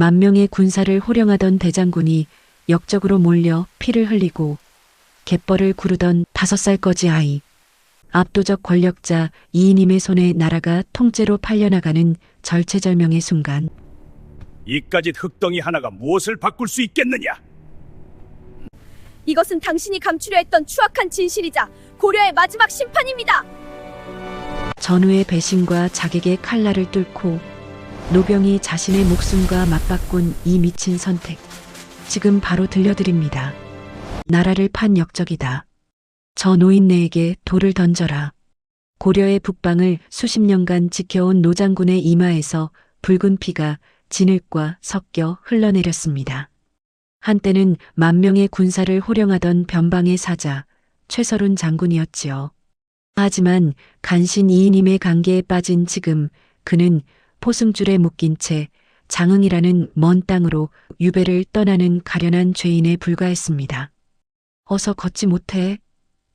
만명의 군사를 호령하던 대장군이 역적으로 몰려 피를 흘리고 갯벌을 구르던 5살 거지 아이. 압도적 권력자 이인임의 손에 나라가 통째로 팔려나가는 절체절명의 순간. 이까짓 흙덩이 하나가 무엇을 바꿀 수 있겠느냐? 이것은 당신이 감추려 했던 추악한 진실이자 고려의 마지막 심판입니다. 전우의 배신과 자객의 칼날을 뚫고 노병이 자신의 목숨과 맞바꾼 이 미친 선택. 지금 바로 들려드립니다. 나라를 판 역적이다. 저 노인네에게 돌을 던져라. 고려의 북방을 수십 년간 지켜온 노장군의 이마에서 붉은 피가 진흙과 섞여 흘러내렸습니다. 한때는 만명의 군사를 호령하던 변방의 사자 최서룬 장군이었지요. 하지만 간신 이인임의 관계에 빠진 지금 그는 포승줄에 묶인 채 장흥이라는 먼 땅으로 유배를 떠나는 가련한 죄인에 불과했습니다. 어서 걷지 못해.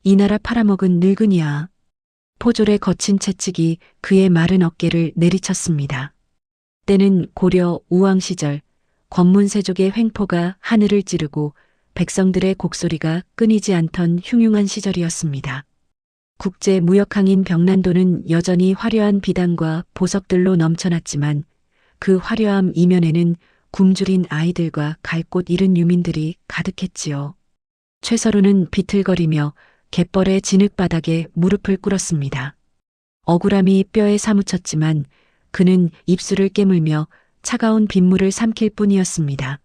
이 나라 팔아먹은 늙은이야. 포졸의 거친 채찍이 그의 마른 어깨를 내리쳤습니다. 때는 고려 우왕 시절 권문세족의 횡포가 하늘을 찌르고 백성들의 곡소리가 끊이지 않던 흉흉한 시절이었습니다. 국제 무역항인 병난도는 여전히 화려한 비단과 보석들로 넘쳐났지만 그 화려함 이면에는 굶주린 아이들과 갈 곳 잃은 유민들이 가득했지요. 최서루는 비틀거리며 갯벌의 진흙바닥에 무릎을 꿇었습니다. 억울함이 뼈에 사무쳤지만 그는 입술을 깨물며 차가운 빗물을 삼킬 뿐이었습니다.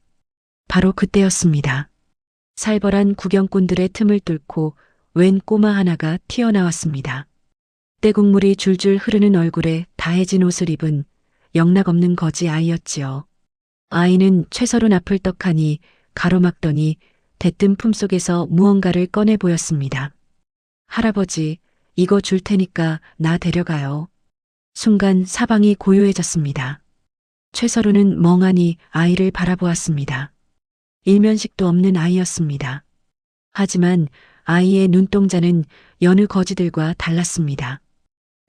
바로 그때였습니다. 살벌한 구경꾼들의 틈을 뚫고 웬 꼬마 하나가 튀어나왔습니다. 때국물이 줄줄 흐르는 얼굴에 다해진 옷을 입은 영락없는 거지 아이였지요. 아이는 최서룬 앞을 떡하니 가로막더니 대뜸 품속에서 무언가를 꺼내 보였습니다. 할아버지, 이거 줄 테니까 나 데려가요. 순간 사방이 고요해졌습니다. 최서룬은 멍하니 아이를 바라보았습니다. 일면식도 없는 아이였습니다. 하지만 아이의 눈동자는 여느 거지들과 달랐습니다.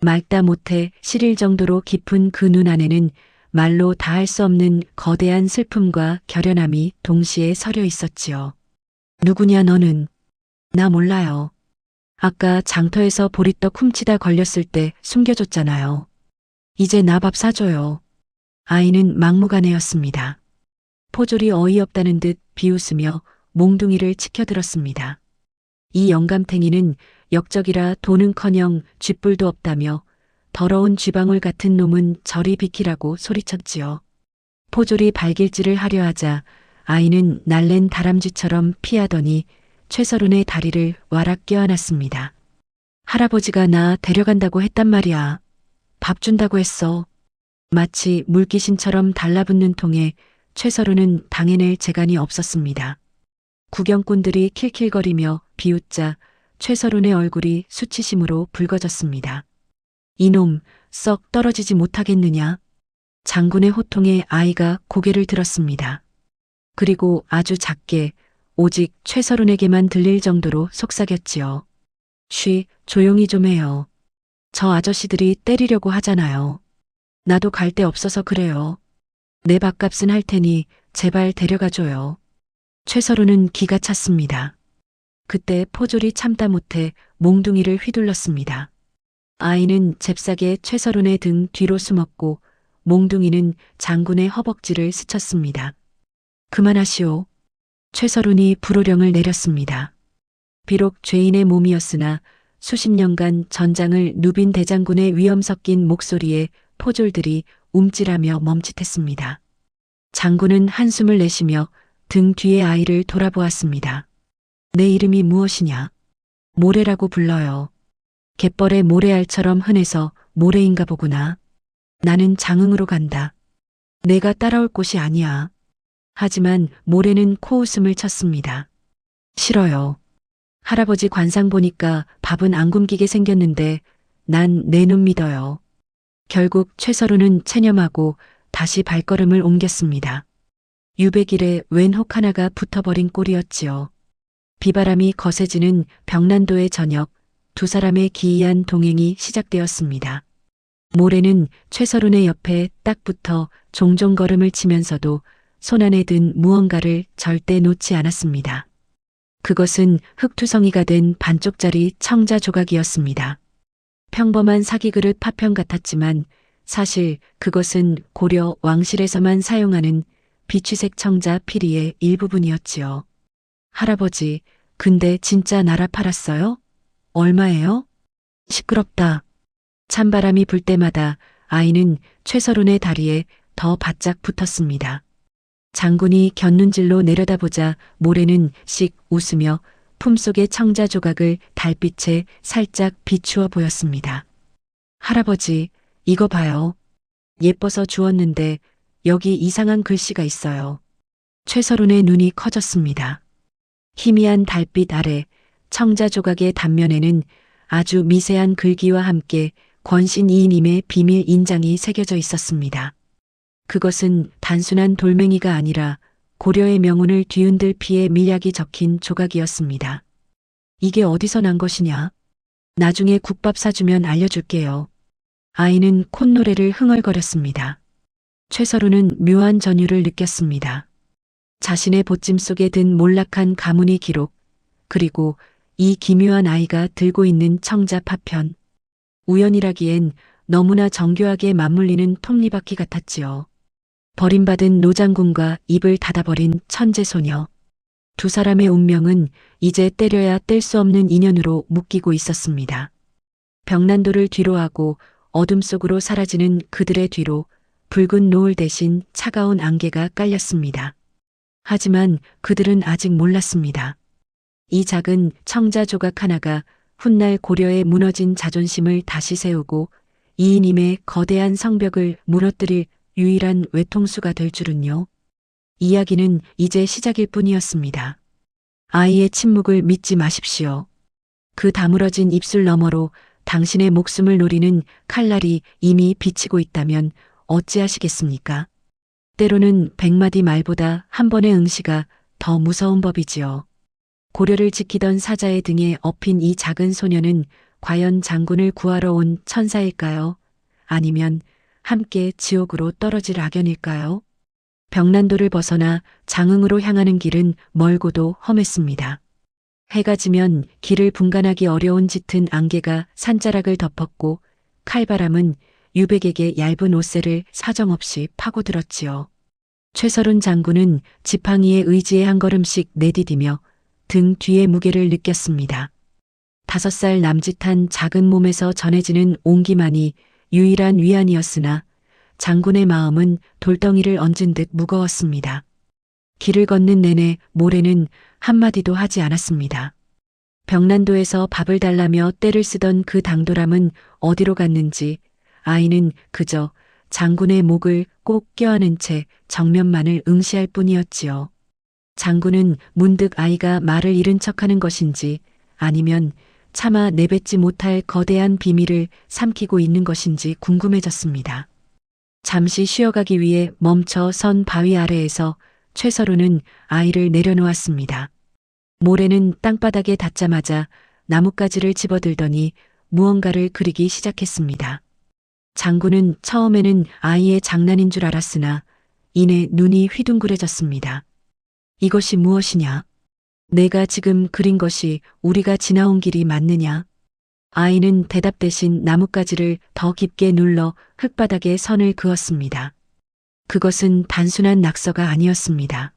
맑다 못해 시릴 정도로 깊은 그 눈 안에는 말로 다할 수 없는 거대한 슬픔과 결연함이 동시에 서려 있었지요. 누구냐 너는? 나 몰라요. 아까 장터에서 보리떡 훔치다 걸렸을 때 숨겨줬잖아요. 이제 나 밥 사줘요. 아이는 막무가내였습니다. 포졸이 어이없다는 듯 비웃으며 몽둥이를 치켜들었습니다. 이 영감탱이는 역적이라 돈은커녕 쥐뿔도 없다며 더러운 쥐방울 같은 놈은 저리 비키라고 소리쳤지요. 포졸이 발길질을 하려 하자 아이는 날랜 다람쥐처럼 피하더니 최서룬의 다리를 와락 껴안았습니다. 할아버지가 나 데려간다고 했단 말이야. 밥 준다고 했어. 마치 물귀신처럼 달라붙는 통에 최서룬은 당해낼 재간이 없었습니다. 구경꾼들이 킬킬거리며 비웃자 최서룬의 얼굴이 수치심으로 붉어졌습니다. 이놈 썩 떨어지지 못하겠느냐? 장군의 호통에 아이가 고개를 들었습니다. 그리고 아주 작게 오직 최서룬에게만 들릴 정도로 속삭였지요. 쉬, 조용히 좀 해요. 저 아저씨들이 때리려고 하잖아요. 나도 갈 데 없어서 그래요. 내 밥값은 할 테니 제발 데려가줘요. 최서룬은 기가 찼습니다. 그때 포졸이 참다 못해 몽둥이를 휘둘렀습니다. 아이는 잽싸게 최서룬의 등 뒤로 숨었고 몽둥이는 장군의 허벅지를 스쳤습니다. 그만하시오. 최서룬이 불호령을 내렸습니다. 비록 죄인의 몸이었으나 수십 년간 전장을 누빈 대장군의 위험 섞인 목소리에 포졸들이 움찔하며 멈칫했습니다. 장군은 한숨을 내쉬며 등 뒤의 아이를 돌아보았습니다. 내 이름이 무엇이냐? 모래라고 불러요. 갯벌의 모래알처럼 흔해서 모래인가 보구나. 나는 장흥으로 간다. 내가 따라올 곳이 아니야. 하지만 모래는 코웃음을 쳤습니다. 싫어요. 할아버지 관상 보니까 밥은 안 굶기게 생겼는데 난 내 눈 믿어요. 결국 최서루는 체념하고 다시 발걸음을 옮겼습니다. 유배길에 웬 혹 하나가 붙어버린 꼴이었지요. 비바람이 거세지는 병난도의 저녁, 두 사람의 기이한 동행이 시작되었습니다. 모래는 최서룬의 옆에 딱 붙어 종종 걸음을 치면서도 손안에 든 무언가를 절대 놓지 않았습니다. 그것은 흙투성이가 된 반쪽짜리 청자 조각이었습니다. 평범한 사기그릇 파편 같았지만 사실 그것은 고려 왕실에서만 사용하는 비취색 청자 피리의 일부분이었지요. 할아버지, 근데 진짜 나라 팔았어요? 얼마예요? 시끄럽다. 찬바람이 불 때마다 아이는 최서룬의 다리에 더 바짝 붙었습니다. 장군이 곁눈질로 내려다보자 모래는 씩 웃으며 품속의 청자 조각을 달빛에 살짝 비추어 보였습니다. 할아버지, 이거 봐요. 예뻐서 주었는데 여기 이상한 글씨가 있어요. 최서룬의 눈이 커졌습니다. 희미한 달빛 아래 청자 조각의 단면에는 아주 미세한 글귀와 함께 권신 이인임의 비밀 인장이 새겨져 있었습니다. 그것은 단순한 돌멩이가 아니라 고려의 명운을 뒤흔들 피의 밀약이 적힌 조각이었습니다. 이게 어디서 난 것이냐? 나중에 국밥 사주면 알려줄게요. 아이는 콧노래를 흥얼거렸습니다. 최서루는 묘한 전율을 느꼈습니다. 자신의 보찜 속에 든 몰락한 가문의 기록, 그리고 이 기묘한 아이가 들고 있는 청자 파편. 우연이라기엔 너무나 정교하게 맞물리는 톱니바퀴 같았지요. 버림받은 노장군과 입을 닫아버린 천재소녀. 두 사람의 운명은 이제 때려야 뗄 수 없는 인연으로 묶이고 있었습니다. 벽난도를 뒤로하고 어둠 속으로 사라지는 그들의 뒤로 붉은 노을 대신 차가운 안개가 깔렸습니다. 하지만 그들은 아직 몰랐습니다. 이 작은 청자 조각 하나가 훗날 고려의 무너진 자존심을 다시 세우고 이인임의 거대한 성벽을 무너뜨릴 유일한 외통수가 될 줄은요. 이야기는 이제 시작일 뿐이었습니다. 아이의 침묵을 믿지 마십시오. 그 다물어진 입술 너머로 당신의 목숨을 노리는 칼날이 이미 비치고 있다면 어찌하시겠습니까? 때로는 100마디 말보다 한 번의 응시가 더 무서운 법이지요. 고려를 지키던 사자의 등에 업힌 이 작은 소녀는 과연 장군을 구하러 온 천사일까요? 아니면 함께 지옥으로 떨어질 악연일까요? 벽난도를 벗어나 장흥으로 향하는 길은 멀고도 험했습니다. 해가 지면 길을 분간하기 어려운 짙은 안개가 산자락을 덮었고 칼바람은 유백에게 얇은 옷새를 사정없이 파고들었지요. 최서룬 장군은 지팡이의 의지에 한 걸음씩 내디디며 등 뒤의 무게를 느꼈습니다. 5살 남짓한 작은 몸에서 전해지는 온기만이 유일한 위안이었으나 장군의 마음은 돌덩이를 얹은 듯 무거웠습니다. 길을 걷는 내내 모래는 한마디도 하지 않았습니다. 벽난도에서 밥을 달라며 떼를 쓰던 그 당돌함은 어디로 갔는지 아이는 그저 장군의 목을 꼭 껴안은 채 정면만을 응시할 뿐이었지요. 장군은 문득 아이가 말을 잃은 척하는 것인지 아니면 차마 내뱉지 못할 거대한 비밀을 삼키고 있는 것인지 궁금해졌습니다. 잠시 쉬어가기 위해 멈춰 선 바위 아래에서 최서루는 아이를 내려놓았습니다. 모래는 땅바닥에 닿자마자 나뭇가지를 집어들더니 무언가를 그리기 시작했습니다. 장군은 처음에는 아이의 장난인 줄 알았으나 이내 눈이 휘둥그레졌습니다. 이것이 무엇이냐? 내가 지금 그린 것이 우리가 지나온 길이 맞느냐? 아이는 대답 대신 나뭇가지를 더 깊게 눌러 흙바닥에 선을 그었습니다. 그것은 단순한 낙서가 아니었습니다.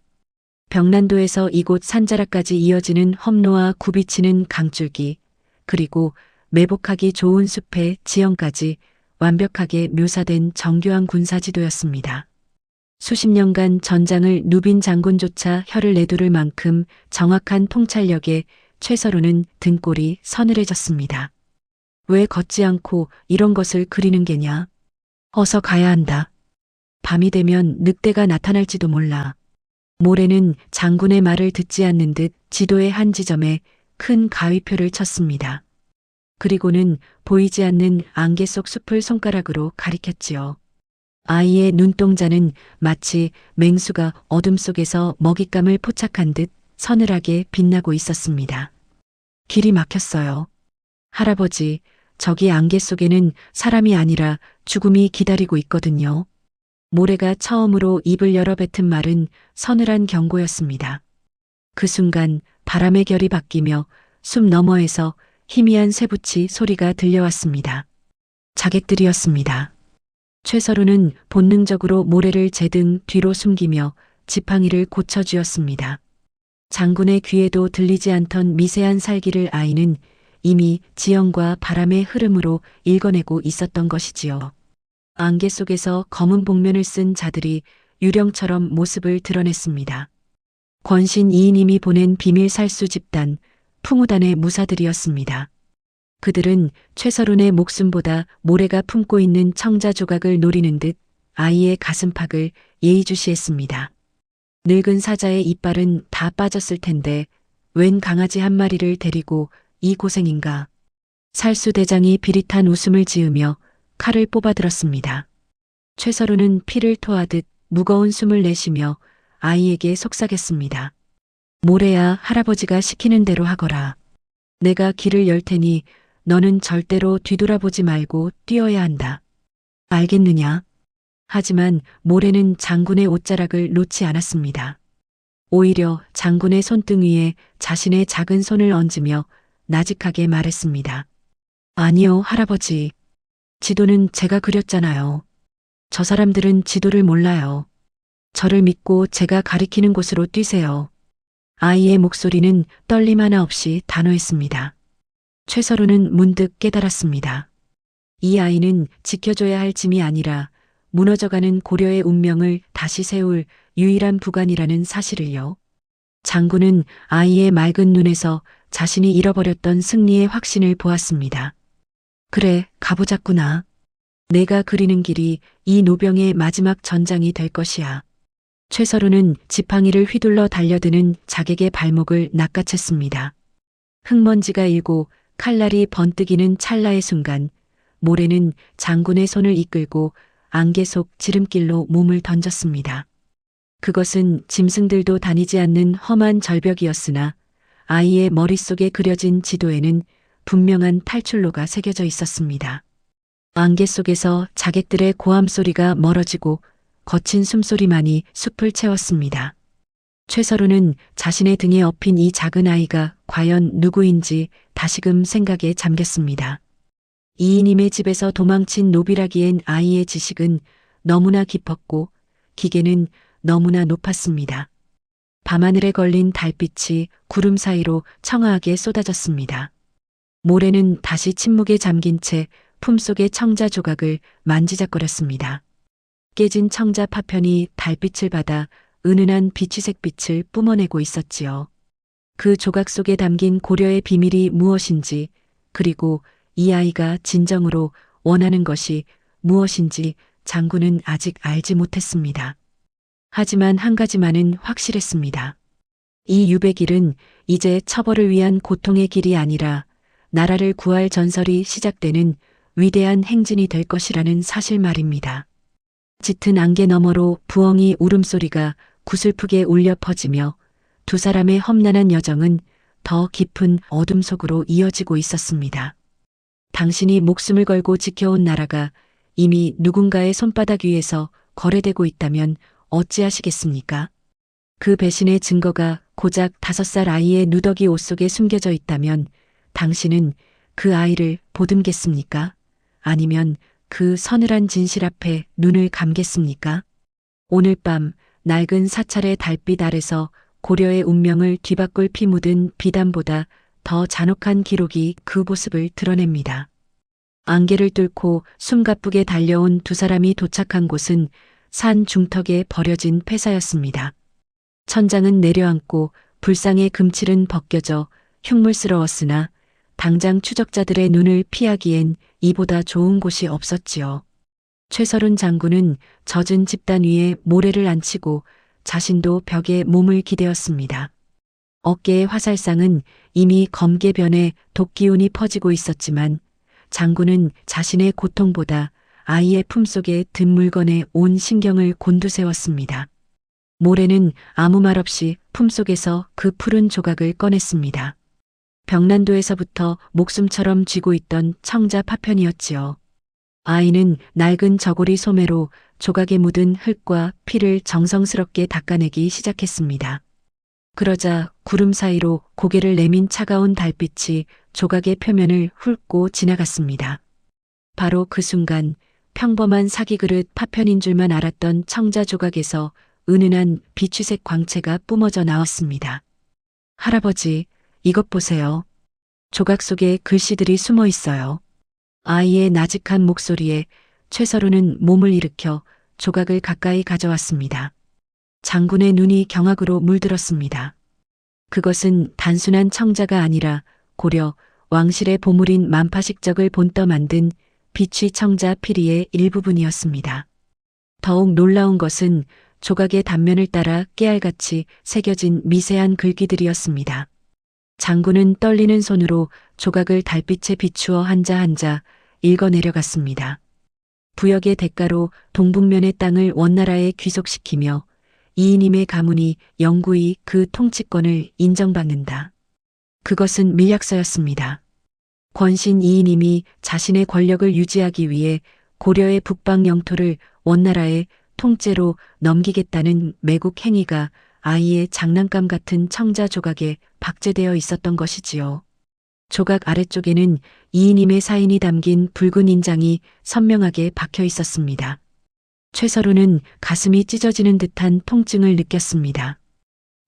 벽난도에서 이곳 산자락까지 이어지는 험로와 굽이치는 강줄기, 그리고 매복하기 좋은 숲의 지형까지 완벽하게 묘사된 정교한 군사지도였습니다. 수십 년간 전장을 누빈 장군조차 혀를 내두를 만큼 정확한 통찰력에 최서루는 등골이 서늘해졌습니다. 왜 걷지 않고 이런 것을 그리는 게냐? 어서 가야 한다. 밤이 되면 늑대가 나타날지도 몰라. 모래는 장군의 말을 듣지 않는 듯 지도의 한 지점에 큰 가위표를 쳤습니다. 그리고는 보이지 않는 안개 속 숲을 손가락으로 가리켰지요. 아이의 눈동자는 마치 맹수가 어둠 속에서 먹잇감을 포착한 듯 서늘하게 빛나고 있었습니다. 길이 막혔어요. 할아버지, 저기 안개 속에는 사람이 아니라 죽음이 기다리고 있거든요. 모래가 처음으로 입을 열어 뱉은 말은 서늘한 경고였습니다. 그 순간 바람의 결이 바뀌며 숲 너머에서 희미한 쇠붙이 소리가 들려왔습니다. 자객들이었습니다. 최서루는 본능적으로 모래를 제 등 뒤로 숨기며 지팡이를 고쳐쥐었습니다. 장군의 귀에도 들리지 않던 미세한 살기를 아이는 이미 지형과 바람의 흐름으로 읽어내고 있었던 것이지요. 안개 속에서 검은 복면을 쓴 자들이 유령처럼 모습을 드러냈습니다. 권신 이인님이 보낸 비밀 살수 집단, 풍우단의 무사들이었습니다. 그들은 최서룬의 목숨보다 모래가 품고 있는 청자 조각을 노리는 듯 아이의 가슴팍을 예의주시했습니다. 늙은 사자의 이빨은 다 빠졌을 텐데 웬 강아지 한 마리를 데리고 이 고생인가. 살수대장이 비릿한 웃음을 지으며 칼을 뽑아들었습니다. 최서루는 피를 토하듯 무거운 숨을 내쉬며 아이에게 속삭였습니다. 모래야, 할아버지가 시키는 대로 하거라. 내가 길을 열 테니 너는 절대로 뒤돌아보지 말고 뛰어야 한다. 알겠느냐? 하지만 모래는 장군의 옷자락을 놓지 않았습니다. 오히려 장군의 손등 위에 자신의 작은 손을 얹으며 나직하게 말했습니다. 아니요, 할아버지. 지도는 제가 그렸잖아요. 저 사람들은 지도를 몰라요. 저를 믿고 제가 가리키는 곳으로 뛰세요. 아이의 목소리는 떨림 하나 없이 단호했습니다. 최서루는 문득 깨달았습니다. 이 아이는 지켜줘야 할 짐이 아니라 무너져가는 고려의 운명을 다시 세울 유일한 부관이라는 사실을요. 장군은 아이의 맑은 눈에서 자신이 잃어버렸던 승리의 확신을 보았습니다. 그래, 가보자꾸나. 내가 그리는 길이 이 노병의 마지막 전장이 될 것이야. 최서루는 지팡이를 휘둘러 달려드는 자객의 발목을 낚아챘습니다. 흙먼지가 일고 칼날이 번뜩이는 찰나의 순간 모래는 장군의 손을 이끌고 안개 속 지름길로 몸을 던졌습니다. 그것은 짐승들도 다니지 않는 험한 절벽이었으나 아이의 머릿속에 그려진 지도에는 분명한 탈출로가 새겨져 있었습니다. 안개 속에서 자객들의 고함 소리가 멀어지고 거친 숨소리만이 숲을 채웠습니다. 최서루는 자신의 등에 업힌 이 작은 아이가 과연 누구인지 다시금 생각에 잠겼습니다. 이인임의 집에서 도망친 노비라기엔 아이의 지식은 너무나 깊었고 기계는 너무나 높았습니다. 밤하늘에 걸린 달빛이 구름 사이로 청아하게 쏟아졌습니다. 모래는 다시 침묵에 잠긴 채 품속의 청자 조각을 만지작거렸습니다. 깨진 청자 파편이 달빛을 받아 은은한 비취색 빛을 뿜어내고 있었지요. 그 조각 속에 담긴 고려의 비밀이 무엇인지, 그리고 이 아이가 진정으로 원하는 것이 무엇인지 장군은 아직 알지 못했습니다. 하지만 한 가지만은 확실했습니다. 이 유배길은 이제 처벌을 위한 고통의 길이 아니라 나라를 구할 전설이 시작되는 위대한 행진이 될 것이라는 사실 말입니다. 짙은 안개 너머로 부엉이 울음소리가 구슬프게 울려 퍼지며 두 사람의 험난한 여정은 더 깊은 어둠 속으로 이어지고 있었습니다. 당신이 목숨을 걸고 지켜온 나라가 이미 누군가의 손바닥 위에서 거래되고 있다면 어찌하시겠습니까? 그 배신의 증거가 고작 5살 아이의 누더기 옷 속에 숨겨져 있다면 당신은 그 아이를 보듬겠습니까? 아니면 그 서늘한 진실 앞에 눈을 감겠습니까? 오늘 밤 낡은 사찰의 달빛 아래서 고려의 운명을 뒤바꿀 피 묻은 비단보다 더 잔혹한 기록이 그 모습을 드러냅니다. 안개를 뚫고 숨가쁘게 달려온 두 사람이 도착한 곳은 산 중턱에 버려진 폐사였습니다. 천장은 내려앉고 불상의 금칠은 벗겨져 흉물스러웠으나 당장 추적자들의 눈을 피하기엔 이보다 좋은 곳이 없었지요. 최서룬 장군은 젖은 집단 위에 모래를 앉히고 자신도 벽에 몸을 기대었습니다. 어깨의 화살상은 이미 검게 변해 독기운이 퍼지고 있었지만 장군은 자신의 고통보다 아이의 품속에 든 물건에 온 신경을 곤두세웠습니다. 모래는 아무 말 없이 품속에서 그 푸른 조각을 꺼냈습니다. 벽난도에서부터 목숨처럼 쥐고 있던 청자 파편이었지요. 아이는 낡은 저고리 소매로 조각에 묻은 흙과 피를 정성스럽게 닦아내기 시작했습니다. 그러자 구름 사이로 고개를 내민 차가운 달빛이 조각의 표면을 훑고 지나갔습니다. 바로 그 순간 평범한 사기그릇 파편인 줄만 알았던 청자 조각에서 은은한 비추색 광채가 뿜어져 나왔습니다. 할아버지, 이것 보세요. 조각 속에 글씨들이 숨어 있어요. 아이의 나직한 목소리에 최서루는 몸을 일으켜 조각을 가까이 가져왔습니다. 장군의 눈이 경악으로 물들었습니다. 그것은 단순한 청자가 아니라 고려 왕실의 보물인 만파식적을 본떠 만든 비취 청자 피리의 일부분이었습니다. 더욱 놀라운 것은 조각의 단면을 따라 깨알같이 새겨진 미세한 글귀들이었습니다. 장군은 떨리는 손으로 조각을 달빛에 비추어 한자 한자 읽어내려갔습니다. 부역의 대가로 동북면의 땅을 원나라에 귀속시키며 이인임의 가문이 영구히 그 통치권을 인정받는다. 그것은 밀약서였습니다. 권신 이인임이 자신의 권력을 유지하기 위해 고려의 북방 영토를 원나라의 통째로 넘기겠다는 매국 행위가 아이의 장난감 같은 청자 조각에 박제되어 있었던 것이지요. 조각 아래쪽에는 이인임의 사인이 담긴 붉은 인장이 선명하게 박혀 있었습니다. 최서루는 가슴이 찢어지는 듯한 통증을 느꼈습니다.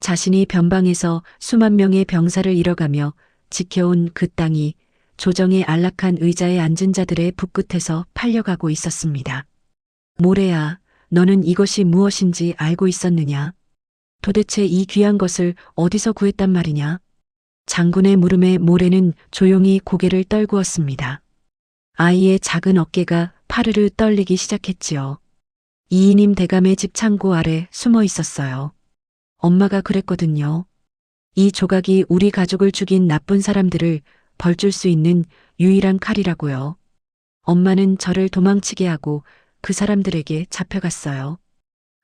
자신이 변방에서 수만 명의 병사를 잃어가며 지켜온 그 땅이 조정의 안락한 의자에 앉은 자들의 붓끝에서 팔려가고 있었습니다. 모래야, 너는 이것이 무엇인지 알고 있었느냐? 도대체 이 귀한 것을 어디서 구했단 말이냐? 장군의 물음에 모래는 조용히 고개를 떨구었습니다. 아이의 작은 어깨가 파르르 떨리기 시작했지요. 이인임 대감의 집 창고 아래 숨어 있었어요. 엄마가 그랬거든요. 이 조각이 우리 가족을 죽인 나쁜 사람들을 벌줄 수 있는 유일한 칼이라고요. 엄마는 저를 도망치게 하고 그 사람들에게 잡혀갔어요.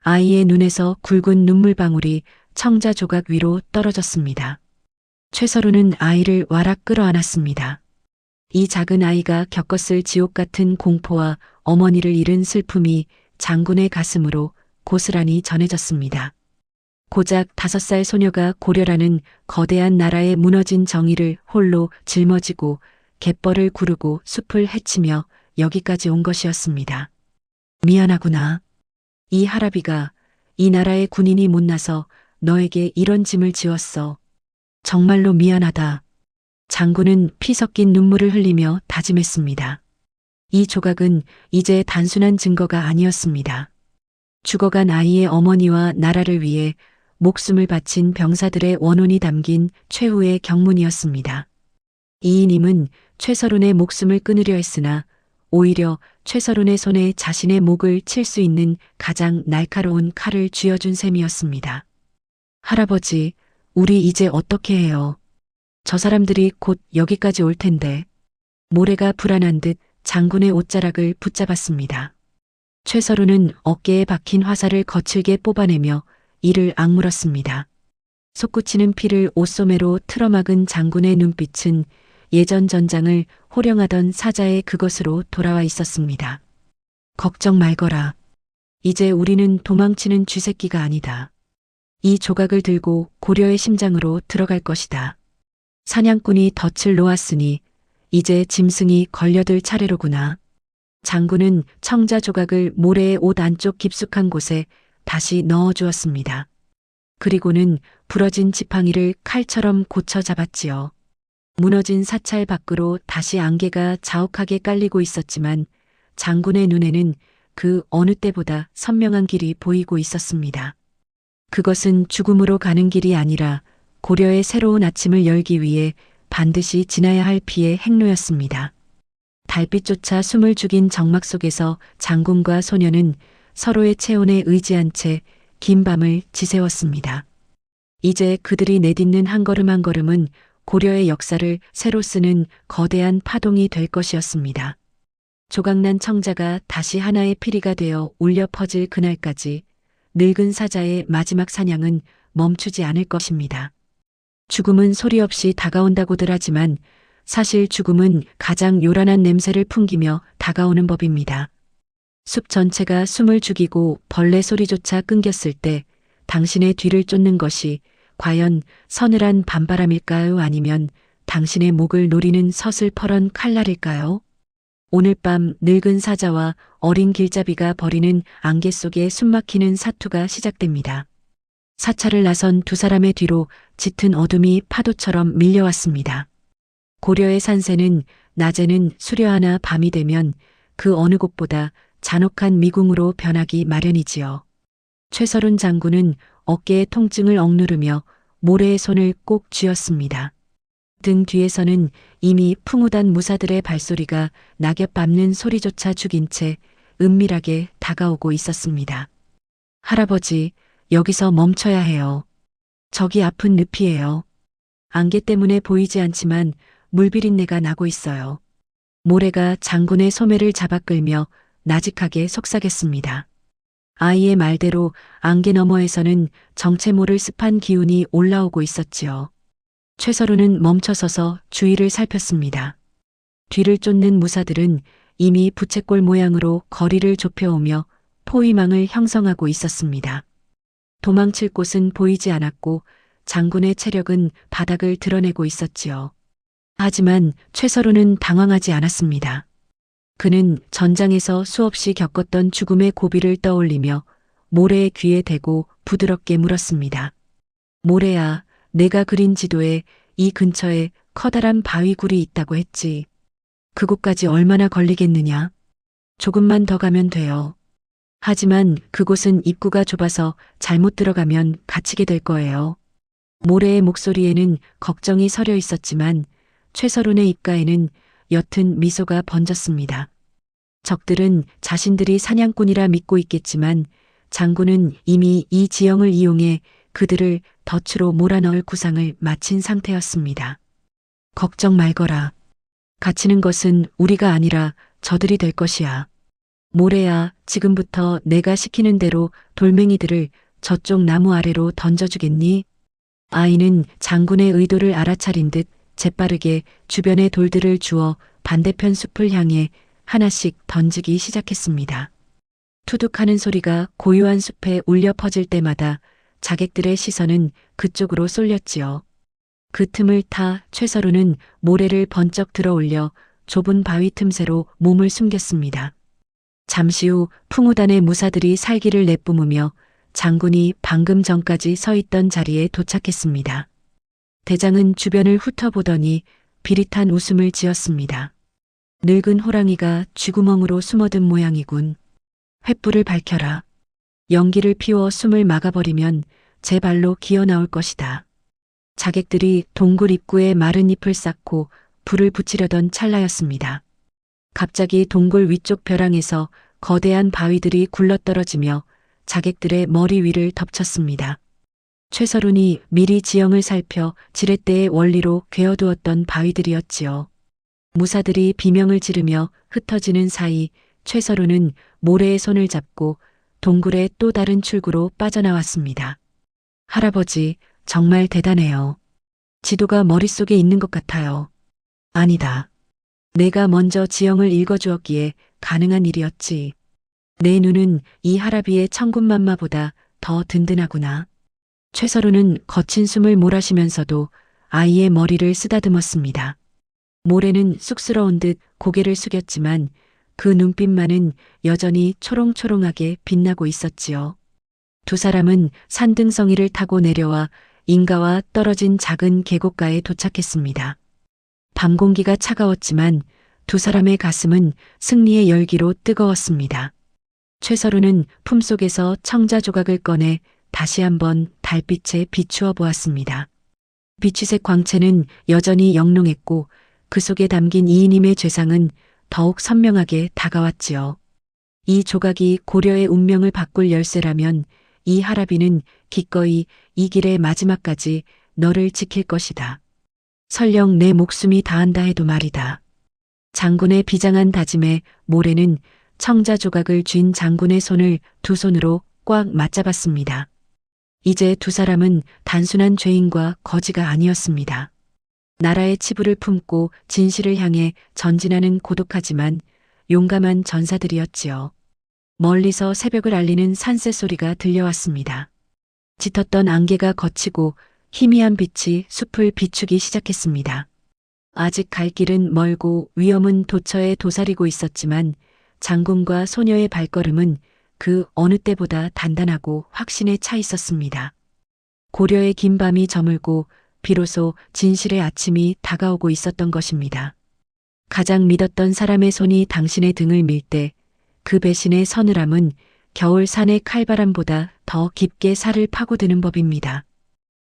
아이의 눈에서 굵은 눈물방울이 청자 조각 위로 떨어졌습니다. 최서루는 아이를 와락 끌어안았습니다. 이 작은 아이가 겪었을 지옥 같은 공포와 어머니를 잃은 슬픔이 장군의 가슴으로 고스란히 전해졌습니다. 고작 5살 소녀가 고려라는 거대한 나라의 무너진 정의를 홀로 짊어지고 갯벌을 구르고 숲을 헤치며 여기까지 온 것이었습니다. 미안하구나. 이 할아비가 이 나라의 군인이 못나서 너에게 이런 짐을 지웠어. 정말로 미안하다. 장군은 피 섞인 눈물을 흘리며 다짐했습니다. 이 조각은 이제 단순한 증거가 아니었습니다. 죽어간 아이의 어머니와 나라를 위해 목숨을 바친 병사들의 원혼이 담긴 최후의 경문이었습니다. 이인임은 최서룬의 목숨을 끊으려 했으나 오히려 최서룬의 손에 자신의 목을 칠 수 있는 가장 날카로운 칼을 쥐어준 셈이었습니다. 할아버지, 우리 이제 어떻게 해요? 저 사람들이 곧 여기까지 올 텐데. 모래가 불안한 듯 장군의 옷자락을 붙잡았습니다. 최서루는 어깨에 박힌 화살을 거칠게 뽑아내며 이를 악물었습니다. 솟구치는 피를 옷소매로 틀어막은 장군의 눈빛은 예전 전장을 호령하던 사자의 그것으로 돌아와 있었습니다. 걱정 말거라. 이제 우리는 도망치는 쥐새끼가 아니다. 이 조각을 들고 고려의 심장으로 들어갈 것이다. 사냥꾼이 덫을 놓았으니 이제 짐승이 걸려들 차례로구나. 장군은 청자 조각을 모래의 옷 안쪽 깊숙한 곳에 다시 넣어주었습니다. 그리고는 부러진 지팡이를 칼처럼 고쳐 잡았지요. 무너진 사찰 밖으로 다시 안개가 자욱하게 깔리고 있었지만 장군의 눈에는 그 어느 때보다 선명한 길이 보이고 있었습니다. 그것은 죽음으로 가는 길이 아니라 고려의 새로운 아침을 열기 위해 반드시 지나야 할 피의 행로였습니다. 달빛조차 숨을 죽인 정막 속에서 장군과 소녀는 서로의 체온에 의지한 채 긴 밤을 지새웠습니다. 이제 그들이 내딛는 한 걸음 한 걸음은 고려의 역사를 새로 쓰는 거대한 파동이 될 것이었습니다. 조각난 청자가 다시 하나의 피리가 되어 울려 퍼질 그날까지 늙은 사자의 마지막 사냥은 멈추지 않을 것입니다. 죽음은 소리 없이 다가온다고들 하지만 사실 죽음은 가장 요란한 냄새를 풍기며 다가오는 법입니다. 숲 전체가 숨을 죽이고 벌레 소리조차 끊겼을 때 당신의 뒤를 쫓는 것이 과연 서늘한 밤바람일까요? 아니면 당신의 목을 노리는 서슬퍼런 칼날일까요? 오늘 밤 늙은 사자와 어린 길잡이가 벌이는 안개 속에 숨막히는 사투가 시작됩니다. 사찰을 나선 두 사람의 뒤로 짙은 어둠이 파도처럼 밀려왔습니다. 고려의 산세는 낮에는 수려하나 밤이 되면 그 어느 곳보다 잔혹한 미궁으로 변하기 마련이지요. 최서룬 장군은 어깨의 통증을 억누르며 모래의 손을 꼭 쥐었습니다. 등 뒤에서는 이미 풍우단 무사들의 발소리가 낙엽 밟는 소리조차 죽인 채 은밀하게 다가오고 있었습니다. 할아버지, 여기서 멈춰야 해요. 저기 앞은 늪이에요. 안개 때문에 보이지 않지만 물비린내가 나고 있어요. 모래가 장군의 소매를 잡아 끌며 나직하게 속삭였습니다. 아이의 말대로 안개 너머에서는 정체 모를 습한 기운이 올라오고 있었지요. 최서루는 멈춰서서 주위를 살폈습니다. 뒤를 쫓는 무사들은 이미 부채꼴 모양으로 거리를 좁혀오며 포위망을 형성하고 있었습니다. 도망칠 곳은 보이지 않았고 장군의 체력은 바닥을 드러내고 있었지요. 하지만 최서루는 당황하지 않았습니다. 그는 전장에서 수없이 겪었던 죽음의 고비를 떠올리며 모래의 귀에 대고 부드럽게 물었습니다. 모래야, 내가 그린 지도에 이 근처에 커다란 바위굴이 있다고 했지. 그곳까지 얼마나 걸리겠느냐? 조금만 더 가면 돼요. 하지만 그곳은 입구가 좁아서 잘못 들어가면 갇히게 될 거예요. 모래의 목소리에는 걱정이 서려 있었지만 최서룬의 입가에는 옅은 미소가 번졌습니다. 적들은 자신들이 사냥꾼이라 믿고 있겠지만 장군은 이미 이 지형을 이용해 그들을 덫으로 몰아넣을 구상을 마친 상태였습니다. 걱정 말거라. 갇히는 것은 우리가 아니라 저들이 될 것이야. 모래야, 지금부터 내가 시키는 대로 돌멩이들을 저쪽 나무 아래로 던져주겠니? 아이는 장군의 의도를 알아차린 듯 재빠르게 주변의 돌들을 주워 반대편 숲을 향해 하나씩 던지기 시작했습니다. 투둑하는 소리가 고요한 숲에 울려 퍼질 때마다 자객들의 시선은 그쪽으로 쏠렸지요. 그 틈을 타 최서루는 모래를 번쩍 들어 올려 좁은 바위 틈새로 몸을 숨겼습니다. 잠시 후 풍우단의 무사들이 살기를 내뿜으며 장군이 방금 전까지 서 있던 자리에 도착했습니다. 대장은 주변을 훑어보더니 비릿한 웃음을 지었습니다. 늙은 호랑이가 쥐구멍으로 숨어든 모양이군. 횃불을 밝혀라. 연기를 피워 숨을 막아버리면 제 발로 기어 나올 것이다. 자객들이 동굴 입구에 마른 잎을 쌓고 불을 붙이려던 찰나였습니다. 갑자기 동굴 위쪽 벼랑에서 거대한 바위들이 굴러떨어지며 자객들의 머리 위를 덮쳤습니다. 최서룬이 미리 지형을 살펴 지렛대의 원리로 괴어두었던 바위들이었지요. 무사들이 비명을 지르며 흩어지는 사이 최서룬은 모래의 손을 잡고 동굴의 또 다른 출구로 빠져나왔습니다. 할아버지, 정말 대단해요. 지도가 머릿속에 있는 것 같아요. 아니다. 내가 먼저 지형을 읽어주었기에 가능한 일이었지. 내 눈은 이 할아비의 천군만마보다 더 든든하구나. 최서루는 거친 숨을 몰아쉬면서도 아이의 머리를 쓰다듬었습니다. 모래는 쑥스러운 듯 고개를 숙였지만 그 눈빛만은 여전히 초롱초롱하게 빛나고 있었지요. 두 사람은 산등성이를 타고 내려와 인가와 떨어진 작은 계곡가에 도착했습니다. 밤 공기가 차가웠지만 두 사람의 가슴은 승리의 열기로 뜨거웠습니다. 최서루는 품속에서 청자 조각을 꺼내 다시 한번 달빛에 비추어 보았습니다. 비취색 광채는 여전히 영롱했고 그 속에 담긴 이인임의 죄상은 더욱 선명하게 다가왔지요. 이 조각이 고려의 운명을 바꿀 열쇠라면 이 할아비는 기꺼이 이 길의 마지막까지 너를 지킬 것이다. 설령 내 목숨이 다한다 해도 말이다. 장군의 비장한 다짐에 모래는 청자 조각을 쥔 장군의 손을 두 손으로 꽉 맞잡았습니다. 이제 두 사람은 단순한 죄인과 거지가 아니었습니다. 나라의 치부를 품고 진실을 향해 전진하는 고독하지만 용감한 전사들이었지요. 멀리서 새벽을 알리는 산새 소리가 들려왔습니다. 짙었던 안개가 걷히고 희미한 빛이 숲을 비추기 시작했습니다. 아직 갈 길은 멀고 위험은 도처에 도사리고 있었지만 장군과 소녀의 발걸음은 그 어느 때보다 단단하고 확신에 차 있었습니다. 고려의 긴 밤이 저물고 비로소 진실의 아침이 다가오고 있었던 것입니다. 가장 믿었던 사람의 손이 당신의 등을 밀 때 그 배신의 서늘함은 겨울 산의 칼바람보다 더 깊게 살을 파고드는 법입니다.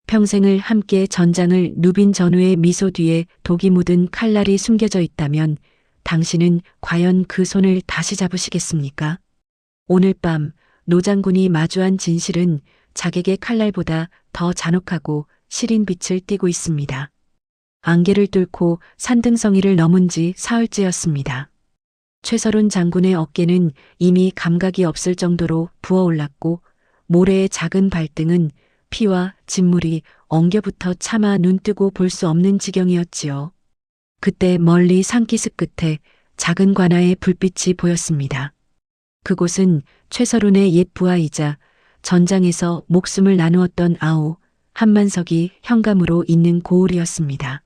평생을 함께 전장을 누빈 전우의 미소 뒤에 독이 묻은 칼날이 숨겨져 있다면 당신은 과연 그 손을 다시 잡으시겠습니까? 오늘 밤 노장군이 마주한 진실은 자객의 칼날보다 더 잔혹하고 시린 빛을 띠고 있습니다. 안개를 뚫고 산등성이를 넘은 지 사흘째였습니다. 최서룬 장군의 어깨는 이미 감각이 없을 정도로 부어올랐고 모래의 작은 발등은 피와 진물이 엉겨붙어 차마 눈뜨고 볼 수 없는 지경이었지요. 그때 멀리 산기슭 끝에 작은 관아의 불빛이 보였습니다. 그곳은 최서룬의 옛 부하이자 전장에서 목숨을 나누었던 아우 한만석이 현감으로 있는 고을이었습니다.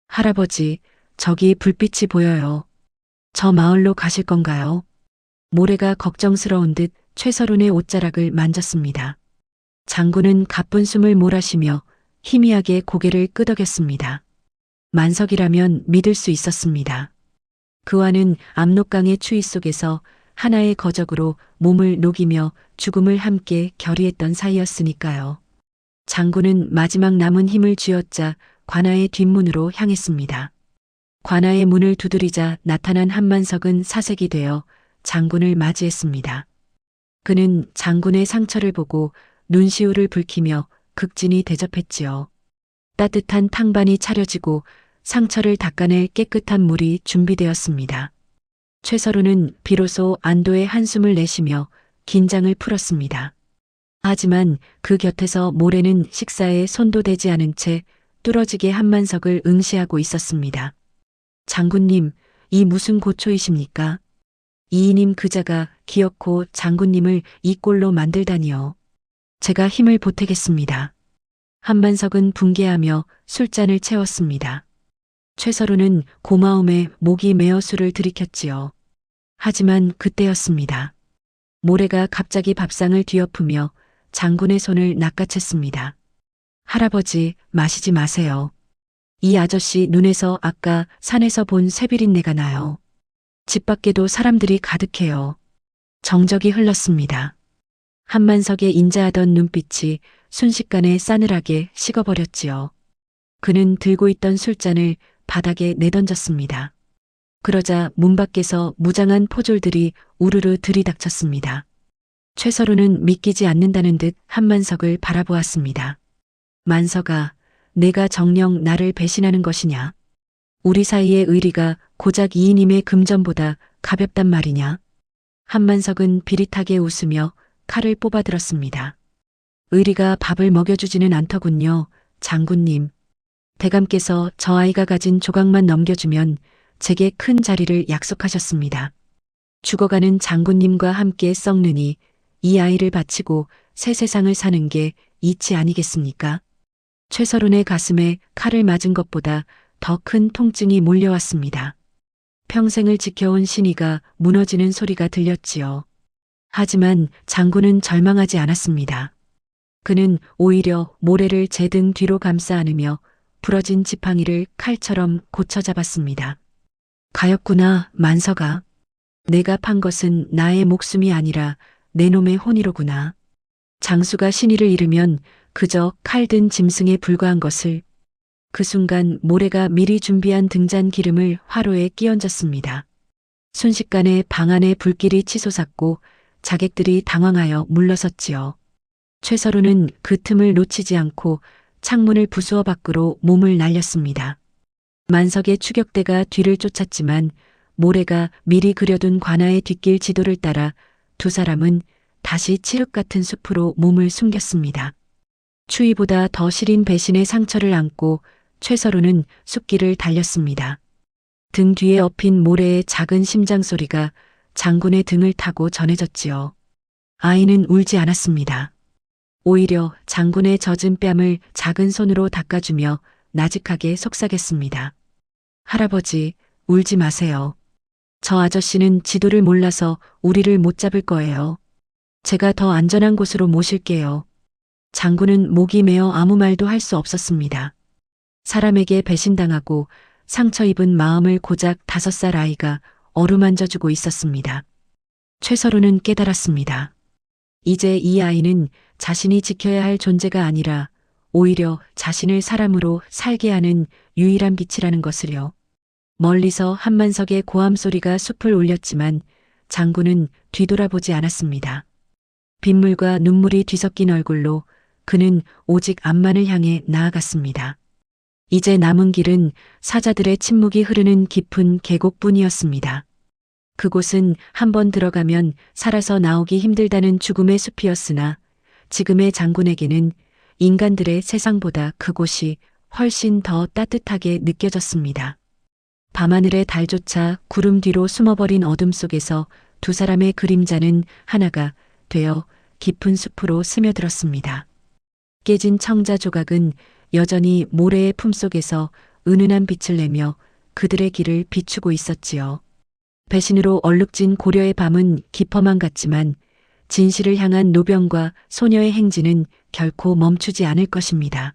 할아버지, 저기 불빛이 보여요. 저 마을로 가실 건가요? 모래가 걱정스러운 듯 최서룬의 옷자락을 만졌습니다. 장군은 가쁜 숨을 몰아쉬며 희미하게 고개를 끄덕였습니다. 만석이라면 믿을 수 있었습니다. 그와는 압록강의 추위 속에서 하나의 거적으로 몸을 녹이며 죽음을 함께 결의했던 사이였으니까요. 장군은 마지막 남은 힘을 쥐어짜 관아의 뒷문으로 향했습니다. 관아의 문을 두드리자 나타난 한만석은 사색이 되어 장군을 맞이했습니다. 그는 장군의 상처를 보고 눈시울을 붉히며 극진히 대접했지요. 따뜻한 탕반이 차려지고 상처를 닦아낼 깨끗한 물이 준비되었습니다. 최서루는 비로소 안도의 한숨을 내쉬며 긴장을 풀었습니다. 하지만 그 곁에서 모래는 식사에 손도 대지 않은 채 뚫어지게 한만석을 응시하고 있었습니다. 장군님, 이 무슨 고초이십니까? 이이님 그자가 기어코 장군님을 이 꼴로 만들다니요. 제가 힘을 보태겠습니다. 한만석은 붕괴하며 술잔을 채웠습니다. 최서루는 고마움에 목이 메어 술을 들이켰지요. 하지만 그때였습니다. 모래가 갑자기 밥상을 뒤엎으며 장군의 손을 낚아챘습니다. 할아버지, 마시지 마세요. 이 아저씨 눈에서 아까 산에서 본 쇠비린내가 나요. 집 밖에도 사람들이 가득해요. 정적이 흘렀습니다. 한만석의 인자하던 눈빛이 순식간에 싸늘하게 식어버렸지요. 그는 들고 있던 술잔을 바닥에 내던졌습니다. 그러자 문 밖에서 무장한 포졸들이 우르르 들이닥쳤습니다. 최서루는 믿기지 않는다는 듯 한만석을 바라보았습니다. 만석아, 내가 정녕 나를 배신하는 것이냐? 우리 사이의 의리가 고작 이이님의 금전보다 가볍단 말이냐? 한만석은 비릿하게 웃으며 칼을 뽑아들었습니다. 의리가 밥을 먹여주지는 않더군요, 장군님. 대감께서 저 아이가 가진 조각만 넘겨주면 제게 큰 자리를 약속하셨습니다. 죽어가는 장군님과 함께 썩느니 이 아이를 바치고 새 세상을 사는 게 이치 아니겠습니까? 최서룬의 가슴에 칼을 맞은 것보다 더 큰 통증이 몰려왔습니다. 평생을 지켜온 신의가 무너지는 소리가 들렸지요. 하지만 장군은 절망하지 않았습니다. 그는 오히려 모래를 제 등 뒤로 감싸 안으며 부러진 지팡이를 칼처럼 고쳐 잡았습니다. 가엾구나, 만석아. 내가 판 것은 나의 목숨이 아니라 내 놈의 혼이로구나. 장수가 신의를 잃으면 그저 칼든 짐승에 불과한 것을. 그 순간 모래가 미리 준비한 등잔 기름을 화로에 끼얹었습니다. 순식간에 방 안에 불길이 치솟았고 자객들이 당황하여 물러섰지요. 최서루는 그 틈을 놓치지 않고 창문을 부수어 밖으로 몸을 날렸습니다. 만석의 추격대가 뒤를 쫓았지만 모래가 미리 그려둔 관아의 뒷길 지도를 따라 두 사람은 다시 칠흑 같은 숲으로 몸을 숨겼습니다. 추위보다 더 시린 배신의 상처를 안고 최서로는 숲길을 달렸습니다. 등 뒤에 엎인 모래의 작은 심장 소리가 장군의 등을 타고 전해졌지요. 아이는 울지 않았습니다. 오히려 장군의 젖은 뺨을 작은 손으로 닦아주며 나직하게 속삭였습니다. 할아버지, 울지 마세요. 저 아저씨는 지도를 몰라서 우리를 못 잡을 거예요. 제가 더 안전한 곳으로 모실게요. 장군은 목이 메어 아무 말도 할 수 없었습니다. 사람에게 배신당하고 상처 입은 마음을 고작 5살 아이가 어루만져주고 있었습니다. 최서로는 깨달았습니다. 이제 이 아이는 자신이 지켜야 할 존재가 아니라 오히려 자신을 사람으로 살게 하는 유일한 빛이라는 것을요. 멀리서 한만석의 고함 소리가 숲을 울렸지만 장군은 뒤돌아보지 않았습니다. 빗물과 눈물이 뒤섞인 얼굴로 그는 오직 앞만을 향해 나아갔습니다. 이제 남은 길은 사자들의 침묵이 흐르는 깊은 계곡뿐이었습니다. 그곳은 한번 들어가면 살아서 나오기 힘들다는 죽음의 숲이었으나 지금의 장군에게는 인간들의 세상보다 그곳이 훨씬 더 따뜻하게 느껴졌습니다. 밤하늘의 달조차 구름 뒤로 숨어버린 어둠 속에서 두 사람의 그림자는 하나가 되어 깊은 숲으로 스며들었습니다. 깨진 청자 조각은 여전히 모래의 품속에서 은은한 빛을 내며 그들의 길을 비추고 있었지요. 배신으로 얼룩진 고려의 밤은 깊어만 갔지만 진실을 향한 노병과 소녀의 행진은 결코 멈추지 않을 것입니다.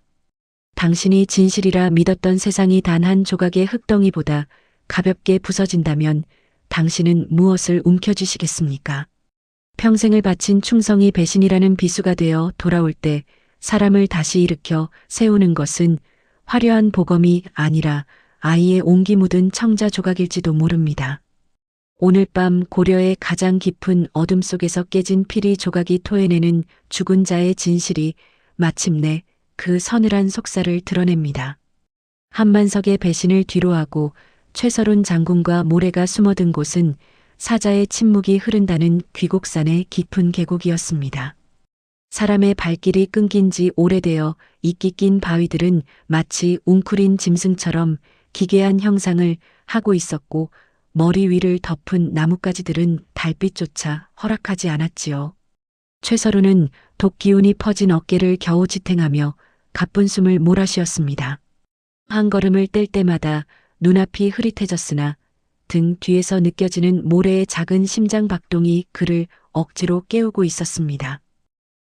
당신이 진실이라 믿었던 세상이 단 한 조각의 흙덩이보다 가볍게 부서진다면 당신은 무엇을 움켜쥐시겠습니까? 평생을 바친 충성이 배신이라는 비수가 되어 돌아올 때 사람을 다시 일으켜 세우는 것은 화려한 보검이 아니라 아이의 온기 묻은 청자 조각일지도 모릅니다. 오늘 밤 고려의 가장 깊은 어둠 속에서 깨진 피리 조각이 토해내는 죽은 자의 진실이 마침내 그 서늘한 속살을 드러냅니다. 한만석의 배신을 뒤로하고 최서룬 장군과 모래가 숨어든 곳은 사자의 침묵이 흐른다는 귀곡산의 깊은 계곡이었습니다. 사람의 발길이 끊긴 지 오래되어 이끼 낀 바위들은 마치 웅크린 짐승처럼 기괴한 형상을 하고 있었고 머리 위를 덮은 나뭇가지들은 달빛조차 허락하지 않았지요. 최서루는 독기운이 퍼진 어깨를 겨우 지탱하며 가쁜 숨을 몰아쉬었습니다. 한 걸음을 뗄 때마다 눈앞이 흐릿해졌으나 등 뒤에서 느껴지는 모래의 작은 심장 박동이 그를 억지로 깨우고 있었습니다.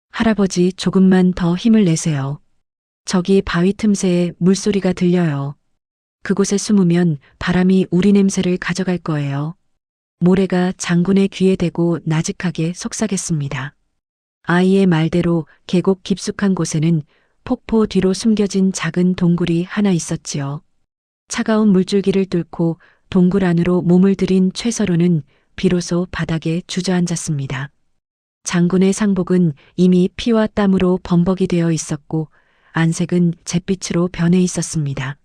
할아버지, 조금만 더 힘을 내세요. 저기 바위 틈새에 물소리가 들려요. 그곳에 숨으면 바람이 우리 냄새를 가져갈 거예요. 모래가 장군의 귀에 대고 나직하게 속삭였습니다. 아이의 말대로 계곡 깊숙한 곳에는 폭포 뒤로 숨겨진 작은 동굴이 하나 있었지요. 차가운 물줄기를 뚫고 동굴 안으로 몸을 들인 최서루는 비로소 바닥에 주저앉았습니다. 장군의 상복은 이미 피와 땀으로 범벅이 되어 있었고 안색은 잿빛으로 변해 있었습니다.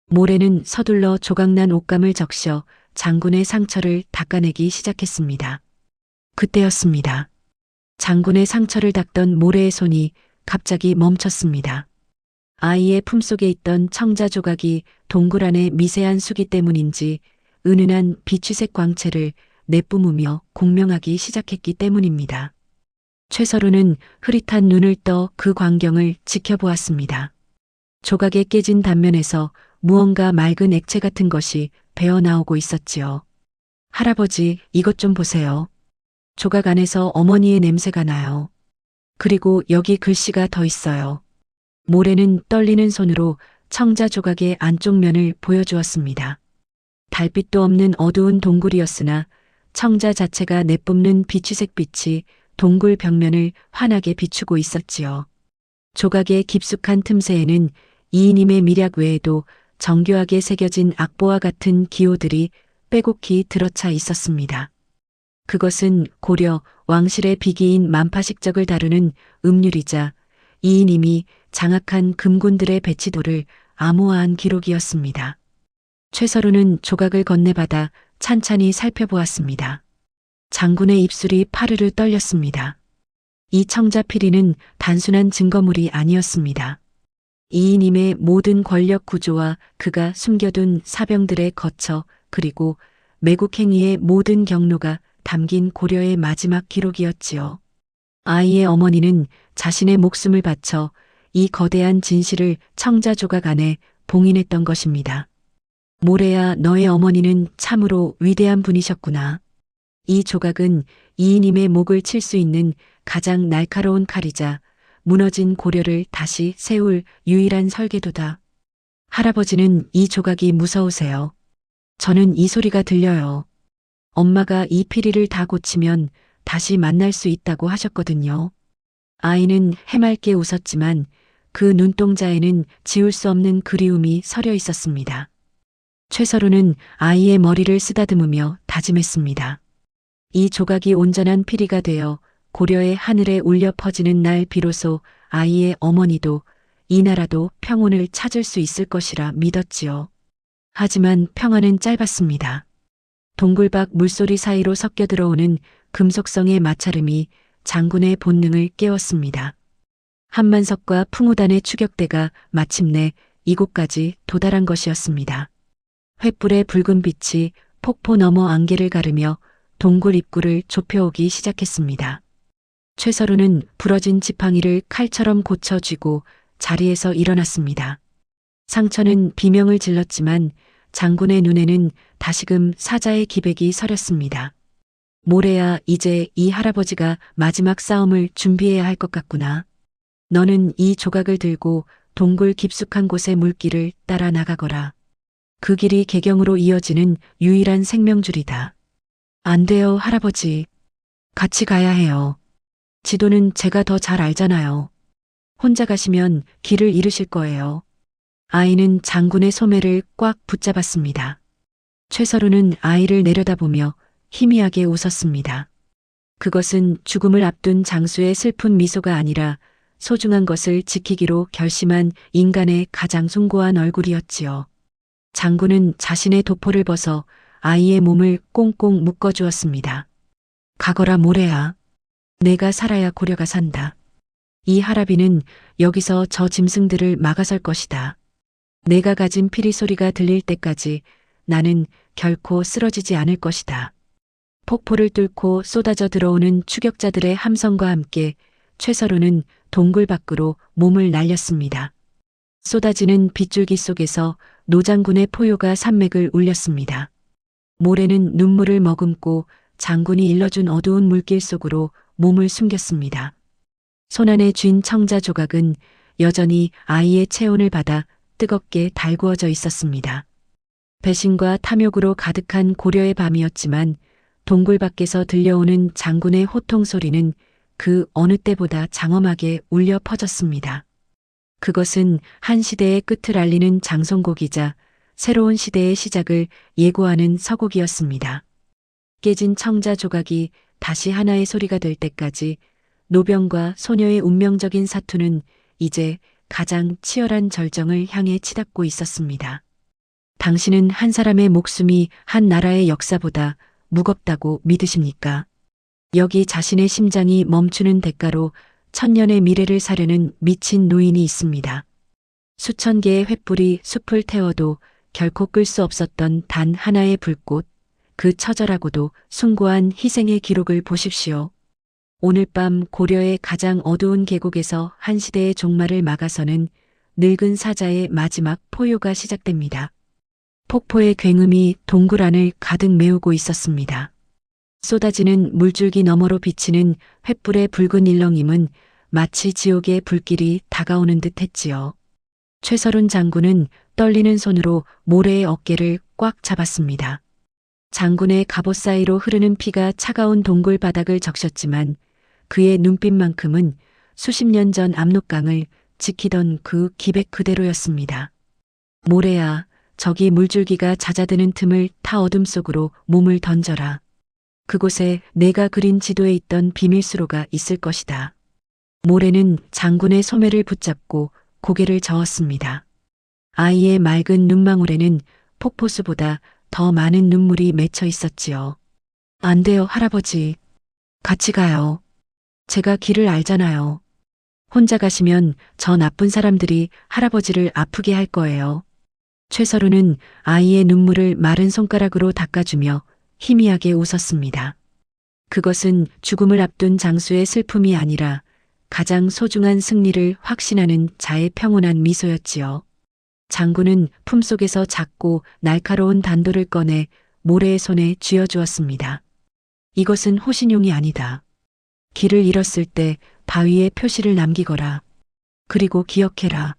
모래는 서둘러 조각난 옷감을 적셔 장군의 상처를 닦아내기 시작했습니다. 그때였습니다. 장군의 상처를 닦던 모래의 손이 갑자기 멈췄습니다. 아이의 품속에 있던 청자 조각이 동굴 안의 미세한 수기 때문인지 은은한 비취색 광채를 내뿜으며 공명하기 시작했기 때문입니다. 최서루는 흐릿한 눈을 떠 그 광경을 지켜보았습니다. 조각의 깨진 단면에서 무언가 맑은 액체 같은 것이 배어나오고 있었지요. 할아버지, 이것 좀 보세요. 조각 안에서 어머니의 냄새가 나요. 그리고 여기 글씨가 더 있어요. 모래는 떨리는 손으로 청자 조각의 안쪽 면을 보여주었습니다. 달빛도 없는 어두운 동굴이었으나 청자 자체가 내뿜는 비취색 빛이 동굴 벽면을 환하게 비추고 있었지요. 조각의 깊숙한 틈새에는 이인임의 미략 외에도 정교하게 새겨진 악보와 같은 기호들이 빼곡히 들어차 있었습니다. 그것은 고려 왕실의 비기인 만파식적을 다루는 음률이자 이인임이 장악한 금군들의 배치도를 암호화한 기록이었습니다. 최서루는 조각을 건네받아 찬찬히 살펴보았습니다. 장군의 입술이 파르르 떨렸습니다. 이 청자피리는 단순한 증거물이 아니었습니다. 이인임의 모든 권력 구조와 그가 숨겨둔 사병들의 거처 그리고 매국행위의 모든 경로가 담긴 고려의 마지막 기록이었지요. 아이의 어머니는 자신의 목숨을 바쳐 이 거대한 진실을 청자 조각 안에 봉인했던 것입니다. 모래야, 너의 어머니는 참으로 위대한 분이셨구나. 이 조각은 이인임의 목을 칠 수 있는 가장 날카로운 칼이자 무너진 고려를 다시 세울 유일한 설계도다. 할아버지는 이 조각이 무서우세요. 저는 이 소리가 들려요. 엄마가 이 피리를 다 고치면 다시 만날 수 있다고 하셨거든요. 아이는 해맑게 웃었지만 그 눈동자에는 지울 수 없는 그리움이 서려 있었습니다. 최서루는 아이의 머리를 쓰다듬으며 다짐했습니다. 이 조각이 온전한 피리가 되어 고려의 하늘에 울려 퍼지는 날 비로소 아이의 어머니도 이 나라도 평온을 찾을 수 있을 것이라 믿었지요. 하지만 평화는 짧았습니다. 동굴밖 물소리 사이로 섞여 들어오는 금속성의 마찰음이 장군의 본능을 깨웠습니다. 한만석과 풍우단의 추격대가 마침내 이곳까지 도달한 것이었습니다. 횃불의 붉은 빛이 폭포 너머 안개를 가르며 동굴 입구를 좁혀오기 시작했습니다. 최서루는 부러진 지팡이를 칼처럼 고쳐쥐고 자리에서 일어났습니다. 상처는 비명을 질렀지만 장군의 눈에는 다시금 사자의 기백이 서렸습니다. 모래야, 이제 이 할아버지가 마지막 싸움을 준비해야 할 것 같구나. 너는 이 조각을 들고 동굴 깊숙한 곳의 물길을 따라 나가거라. 그 길이 개경으로 이어지는 유일한 생명줄이다. 안 돼요, 할아버지. 같이 가야 해요. 지도는 제가 더 잘 알잖아요. 혼자 가시면 길을 잃으실 거예요. 아이는 장군의 소매를 꽉 붙잡았습니다. 최서루는 아이를 내려다보며 희미하게 웃었습니다. 그것은 죽음을 앞둔 장수의 슬픈 미소가 아니라 소중한 것을 지키기로 결심한 인간의 가장 숭고한 얼굴이었지요. 장군은 자신의 도포를 벗어 아이의 몸을 꽁꽁 묶어주었습니다. 가거라, 모래야. 내가 살아야 고려가 산다. 이 할아비는 여기서 저 짐승들을 막아설 것이다. 내가 가진 피리 소리가 들릴 때까지 나는 결코 쓰러지지 않을 것이다. 폭포를 뚫고 쏟아져 들어오는 추격자들의 함성과 함께 최서루는 동굴 밖으로 몸을 날렸습니다. 쏟아지는 빗줄기 속에서 노장군의 포효가 산맥을 울렸습니다. 모래는 눈물을 머금고 장군이 일러준 어두운 물길 속으로 몸을 숨겼습니다. 손안에 쥔 청자 조각은 여전히 아이의 체온을 받아 뜨겁게 달구어져 있었습니다. 배신과 탐욕으로 가득한 고려의 밤이었지만 동굴 밖에서 들려오는 장군의 호통 소리는 그 어느 때보다 장엄하게 울려 퍼졌습니다. 그것은 한 시대의 끝을 알리는 장송곡이자 새로운 시대의 시작을 예고하는 서곡이었습니다. 깨진 청자 조각이 다시 하나의 소리가 될 때까지 노병과 소녀의 운명적인 사투는 이제 가장 치열한 절정을 향해 치닫고 있었습니다. 당신은 한 사람의 목숨이 한 나라의 역사보다 무겁다고 믿으십니까? 여기 자신의 심장이 멈추는 대가로 천년의 미래를 사려는 미친 노인이 있습니다. 수천 개의 횃불이 숲을 태워도 결코 끌 수 없었던 단 하나의 불꽃, 그 처절하고도 숭고한 희생의 기록을 보십시오. 오늘 밤 고려의 가장 어두운 계곡에서 한 시대의 종말을 막아서는 늙은 사자의 마지막 포효가 시작됩니다. 폭포의 굉음이 동굴 안을 가득 메우고 있었습니다. 쏟아지는 물줄기 너머로 비치는 횃불의 붉은 일렁임은 마치 지옥의 불길이 다가오는 듯 했지요. 최서룬 장군은 떨리는 손으로 모래의 어깨를 꽉 잡았습니다. 장군의 갑옷 사이로 흐르는 피가 차가운 동굴 바닥을 적셨지만 그의 눈빛만큼은 수십 년 전 압록강을 지키던 그 기백 그대로였습니다. 모래야, 저기 물줄기가 잦아드는 틈을 타 어둠 속으로 몸을 던져라. 그곳에 내가 그린 지도에 있던 비밀수로가 있을 것이다. 모래는 장군의 소매를 붙잡고 고개를 저었습니다. 아이의 맑은 눈망울에는 폭포수보다 더 많은 눈물이 맺혀 있었지요. 안 돼요, 할아버지. 같이 가요. 제가 길을 알잖아요. 혼자 가시면 저 나쁜 사람들이 할아버지를 아프게 할 거예요. 최서루는 아이의 눈물을 마른 손가락으로 닦아주며 희미하게 웃었습니다. 그것은 죽음을 앞둔 장수의 슬픔이 아니라 가장 소중한 승리를 확신하는 자의 평온한 미소였지요. 장군은 품속에서 작고 날카로운 단도를 꺼내 모래의 손에 쥐어주었습니다. 이것은 호신용이 아니다. 길을 잃었을 때 바위에 표시를 남기거라. 그리고 기억해라.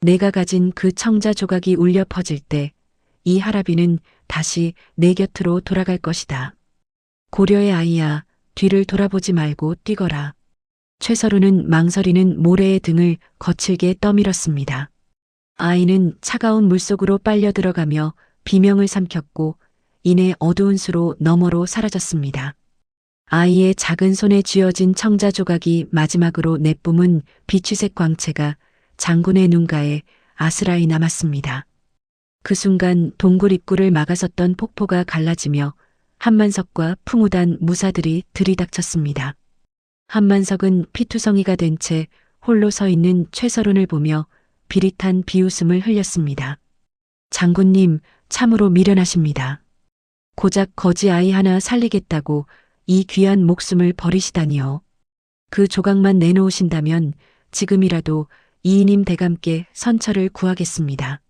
내가 가진 그 청자 조각이 울려 퍼질 때 이 하라비는 다시 내 곁으로 돌아갈 것이다. 고려의 아이야, 뒤를 돌아보지 말고 뛰거라. 최서루는 망설이는 모래의 등을 거칠게 떠밀었습니다. 아이는 차가운 물속으로 빨려 들어가며 비명을 삼켰고 이내 어두운 수로 너머로 사라졌습니다. 아이의 작은 손에 쥐어진 청자 조각이 마지막으로 내뿜은 비취색 광채가 장군의 눈가에 아스라이 남았습니다. 그 순간 동굴 입구를 막아섰던 폭포가 갈라지며 한만석과 풍우단 무사들이 들이닥쳤습니다. 한만석은 피투성이가 된 채 홀로 서 있는 최서룬을 보며 비릿한 비웃음을 흘렸습니다. 장군님, 참으로 미련하십니다. 고작 거지 아이 하나 살리겠다고 이 귀한 목숨을 버리시다니요. 그 조각만 내놓으신다면 지금이라도 이인임 대감께 선처를 구하겠습니다.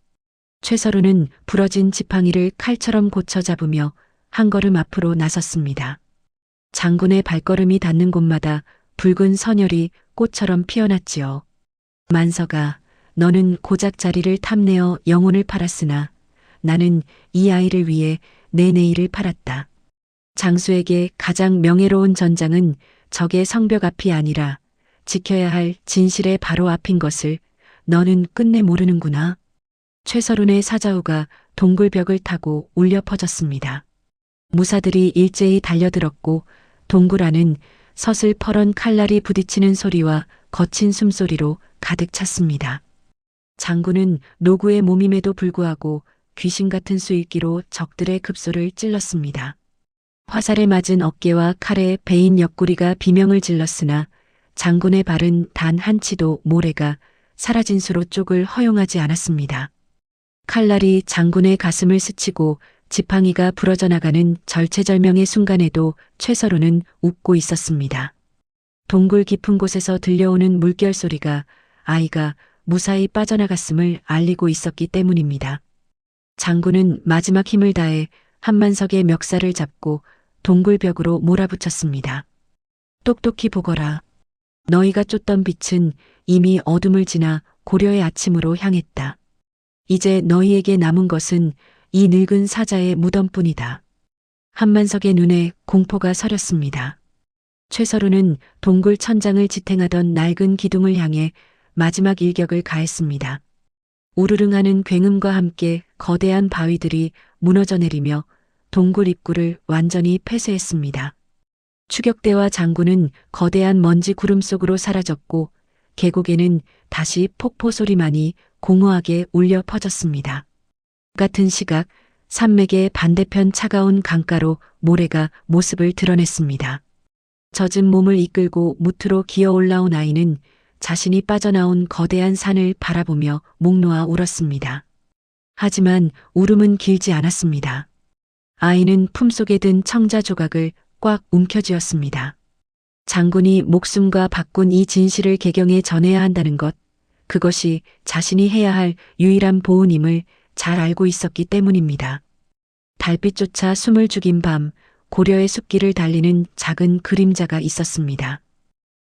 최서루는 부러진 지팡이를 칼처럼 고쳐 잡으며 한 걸음 앞으로 나섰습니다. 장군의 발걸음이 닿는 곳마다 붉은 선혈이 꽃처럼 피어났지요. 만석아, 너는 고작 자리를 탐내어 영혼을 팔았으나 나는 이 아이를 위해 내 내일을 팔았다. 장수에게 가장 명예로운 전장은 적의 성벽 앞이 아니라 지켜야 할 진실의 바로 앞인 것을 너는 끝내 모르는구나. 최서룬의 사자우가 동굴벽을 타고 울려 퍼졌습니다. 무사들이 일제히 달려들었고 동굴 안은 서슬퍼런 칼날이 부딪히는 소리와 거친 숨소리로 가득 찼습니다. 장군은 노구의 몸임에도 불구하고 귀신 같은 수익기로 적들의 급소를 찔렀습니다. 화살에 맞은 어깨와 칼에 베인 옆구리가 비명을 질렀으나 장군의 발은 단 한 치도 모래가 사라진 수로 쪽을 허용하지 않았습니다. 칼날이 장군의 가슴을 스치고 지팡이가 부러져 나가는 절체절명의 순간에도 최서루는 웃고 있었습니다. 동굴 깊은 곳에서 들려오는 물결 소리가 아이가 무사히 빠져나갔음을 알리고 있었기 때문입니다. 장군은 마지막 힘을 다해 한만석의 멱살을 잡고 동굴벽으로 몰아붙였습니다. 똑똑히 보거라. 너희가 쫓던 빛은 이미 어둠을 지나 고려의 아침으로 향했다. 이제 너희에게 남은 것은 이 늙은 사자의 무덤뿐이다. 한만석의 눈에 공포가 서렸습니다. 최서루는 동굴 천장을 지탱하던 낡은 기둥을 향해 마지막 일격을 가했습니다. 우르릉하는 굉음과 함께 거대한 바위들이 무너져 내리며 동굴 입구를 완전히 폐쇄했습니다. 추격대와 장군은 거대한 먼지 구름 속으로 사라졌고 계곡에는 다시 폭포 소리만이 공허하게 울려 퍼졌습니다. 같은 시각 산맥의 반대편 차가운 강가로 모래가 모습을 드러냈습니다. 젖은 몸을 이끌고 무트로 기어 올라온 아이는 자신이 빠져나온 거대한 산을 바라보며 목 놓아 울었습니다. 하지만 울음은 길지 않았습니다. 아이는 품속에 든 청자 조각을 꽉 움켜쥐었습니다. 장군이 목숨과 바꾼 이 진실을 개경에 전해야 한다는 것, 그것이 자신이 해야 할 유일한 보은임을 잘 알고 있었기 때문입니다. 달빛조차 숨을 죽인 밤, 고려의 숲길을 달리는 작은 그림자가 있었습니다.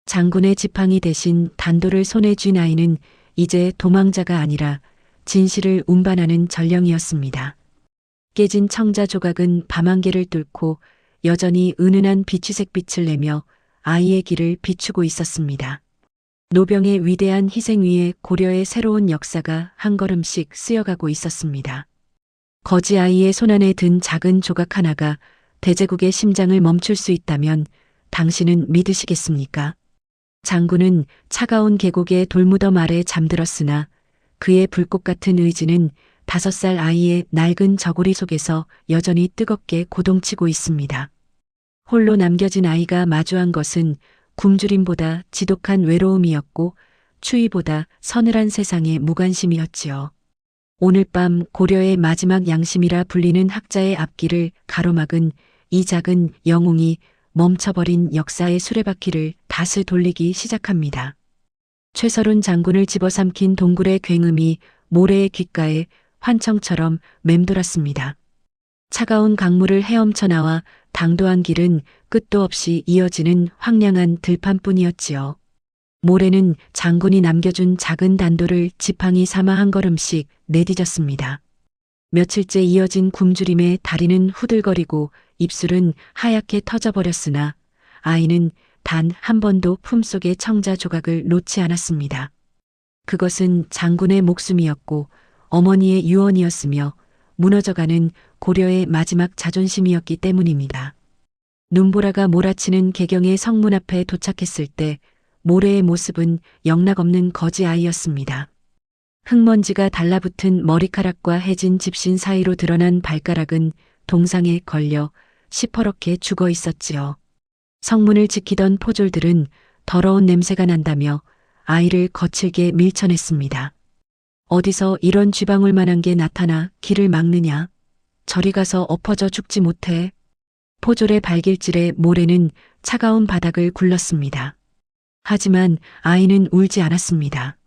장군의 지팡이 대신 단도를 손에 쥔 아이는 이제 도망자가 아니라 진실을 운반하는 전령이었습니다. 깨진 청자 조각은 밤안개를 뚫고 여전히 은은한 비취색 빛을 내며 아이의 길을 비추고 있었습니다. 노병의 위대한 희생 위에 고려의 새로운 역사가 한 걸음씩 쓰여가고 있었습니다. 거지 아이의 손안에 든 작은 조각 하나가 대제국의 심장을 멈출 수 있다면 당신은 믿으시겠습니까? 장군은 차가운 계곡의 돌무덤 아래 잠들었으나 그의 불꽃 같은 의지는 5살 아이의 낡은 저고리 속에서 여전히 뜨겁게 고동치고 있습니다. 홀로 남겨진 아이가 마주한 것은 굶주림보다 지독한 외로움이었고 추위보다 서늘한 세상의 무관심이었지요. 오늘 밤 고려의 마지막 양심이라 불리는 학자의 앞길을 가로막은 이 작은 영웅이 멈춰버린 역사의 수레바퀴를 다시 돌리기 시작합니다. 최서룬 장군을 집어삼킨 동굴의 굉음이 모래의 귓가에 환청처럼 맴돌았습니다. 차가운 강물을 헤엄쳐 나와 당도한 길은 끝도 없이 이어지는 황량한 들판뿐이었지요. 모래는 장군이 남겨준 작은 단도를 지팡이 삼아 한 걸음씩 내디뎠습니다. 며칠째 이어진 굶주림에 다리는 후들거리고 입술은 하얗게 터져버렸으나 아이는 단 한 번도 품속의 청자 조각을 놓지 않았습니다. 그것은 장군의 목숨이었고 어머니의 유언이었으며 무너져가는 고려의 마지막 자존심이었기 때문입니다. 눈보라가 몰아치는 개경의 성문 앞에 도착했을 때 모래의 모습은 영락없는 거지 아이였습니다. 흙먼지가 달라붙은 머리카락과 해진 집신 사이로 드러난 발가락은 동상에 걸려 시퍼렇게 죽어 있었지요. 성문을 지키던 포졸들은 더러운 냄새가 난다며 아이를 거칠게 밀쳐냈습니다. 어디서 이런 쥐방울만한 게 나타나 길을 막느냐. 저리 가서 엎어져 죽지 못해. 포졸의 발길질에 모래는 차가운 바닥을 굴렀습니다. 하지만 아이는 울지 않았습니다.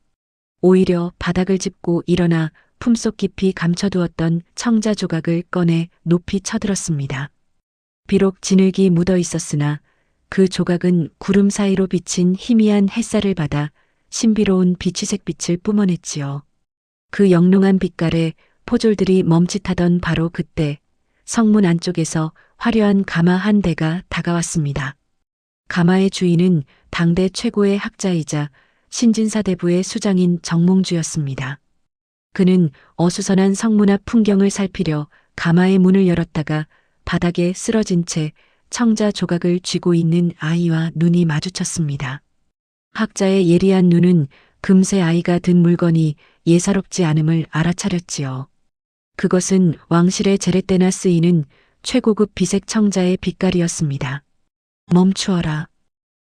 오히려 바닥을 짚고 일어나 품속 깊이 감춰두었던 청자 조각을 꺼내 높이 쳐들었습니다. 비록 진흙이 묻어 있었으나 그 조각은 구름 사이로 비친 희미한 햇살을 받아 신비로운 비치색 빛을 뿜어냈지요. 그 영롱한 빛깔에 포졸들이 멈칫하던 바로 그때 성문 안쪽에서 화려한 가마 한 대가 다가왔습니다. 가마의 주인은 당대 최고의 학자이자 신진사대부의 수장인 정몽주였습니다. 그는 어수선한 성문 앞 풍경을 살피려 가마의 문을 열었다가 바닥에 쓰러진 채 청자 조각을 쥐고 있는 아이와 눈이 마주쳤습니다. 학자의 예리한 눈은 금세 아이가 든 물건이 예사롭지 않음을 알아차렸지요. 그것은 왕실의 제례 때나 쓰이는 최고급 비색 청자의 빛깔이었습니다. 멈추어라.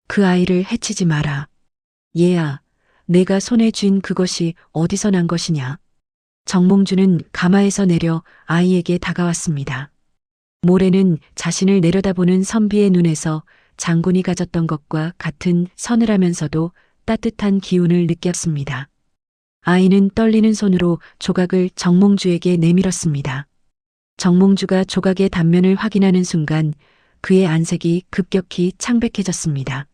그 아이를 해치지 마라. 얘야, 내가 손에 쥔 그것이 어디서 난 것이냐. 정몽주는 가마에서 내려 아이에게 다가왔습니다. 모래는 자신을 내려다보는 선비의 눈에서 장군이 가졌던 것과 같은 서늘하면서도 따뜻한 기운을 느꼈습니다. 아이는 떨리는 손으로 조각을 정몽주에게 내밀었습니다. 정몽주가 조각의 단면을 확인하는 순간 그의 안색이 급격히 창백해졌습니다.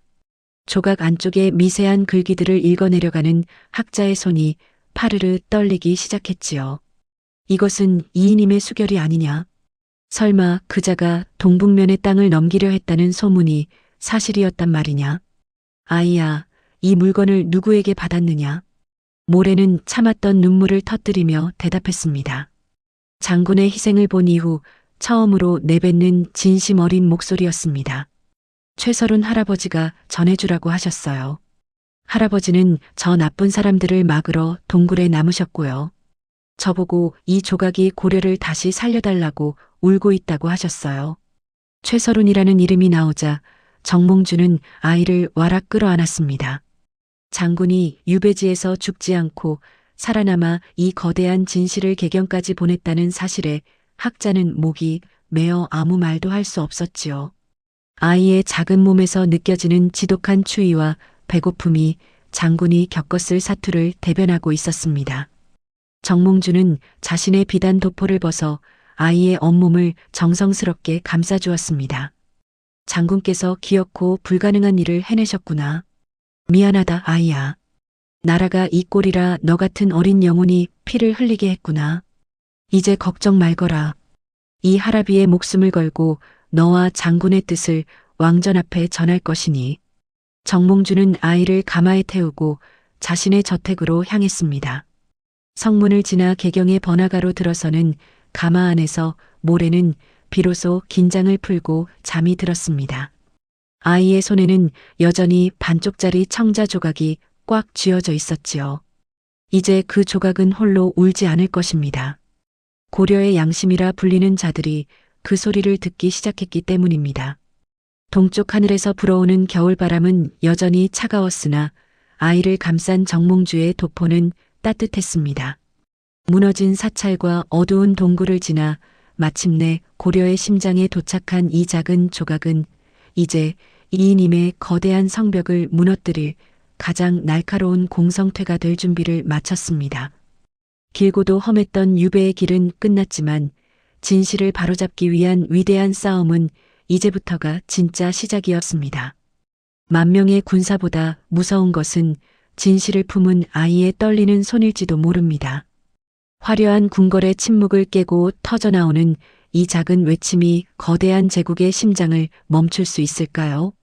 조각 안쪽의 미세한 글귀들을 읽어내려가는 학자의 손이 파르르 떨리기 시작했지요. 이것은 이인임의 수결이 아니냐? 설마 그자가 동북면의 땅을 넘기려 했다는 소문이 사실이었단 말이냐? 아이야, 이 물건을 누구에게 받았느냐? 모래는 참았던 눈물을 터뜨리며 대답했습니다. 장군의 희생을 본 이후 처음으로 내뱉는 진심 어린 목소리였습니다. 최서룬 할아버지가 전해주라고 하셨어요. 할아버지는 저 나쁜 사람들을 막으러 동굴에 남으셨고요. 저보고 이 조각이 고려를 다시 살려달라고 울고 있다고 하셨어요. 최서룬이라는 이름이 나오자 정몽주는 아이를 와락 끌어안았습니다. 장군이 유배지에서 죽지 않고 살아남아 이 거대한 진실을 개경까지 보냈다는 사실에 학자는 목이 메어 아무 말도 할 수 없었지요. 아이의 작은 몸에서 느껴지는 지독한 추위와 배고픔이 장군이 겪었을 사투를 대변하고 있었습니다. 정몽주는 자신의 비단 도포를 벗어 아이의 온몸을 정성스럽게 감싸주었습니다. 장군께서 기어코 불가능한 일을 해내셨구나. 미안하다 아이야. 나라가 이 꼴이라 너 같은 어린 영혼이 피를 흘리게 했구나. 이제 걱정 말거라. 이 할아비의 목숨을 걸고 너와 장군의 뜻을 왕전 앞에 전할 것이니. 정몽주는 아이를 가마에 태우고 자신의 저택으로 향했습니다. 성문을 지나 개경의 번화가로 들어서는 가마 안에서 모래는 비로소 긴장을 풀고 잠이 들었습니다. 아이의 손에는 여전히 반쪽짜리 청자 조각이 꽉 쥐어져 있었지요. 이제 그 조각은 홀로 울지 않을 것입니다. 고려의 양심이라 불리는 자들이 그 소리를 듣기 시작했기 때문입니다. 동쪽 하늘에서 불어오는 겨울바람은 여전히 차가웠으나 아이를 감싼 정몽주의 도포는 따뜻했습니다. 무너진 사찰과 어두운 동굴을 지나 마침내 고려의 심장에 도착한 이 작은 조각은 이제 이인임의 거대한 성벽을 무너뜨릴 가장 날카로운 공성퇴가 될 준비를 마쳤습니다. 길고도 험했던 유배의 길은 끝났지만 진실을 바로잡기 위한 위대한 싸움은 이제부터가 진짜 시작이었습니다. 만 명의 군사보다 무서운 것은 진실을 품은 아이의 떨리는 손일지도 모릅니다. 화려한 궁궐의 침묵을 깨고 터져나오는 이 작은 외침이 거대한 제국의 심장을 멈출 수 있을까요?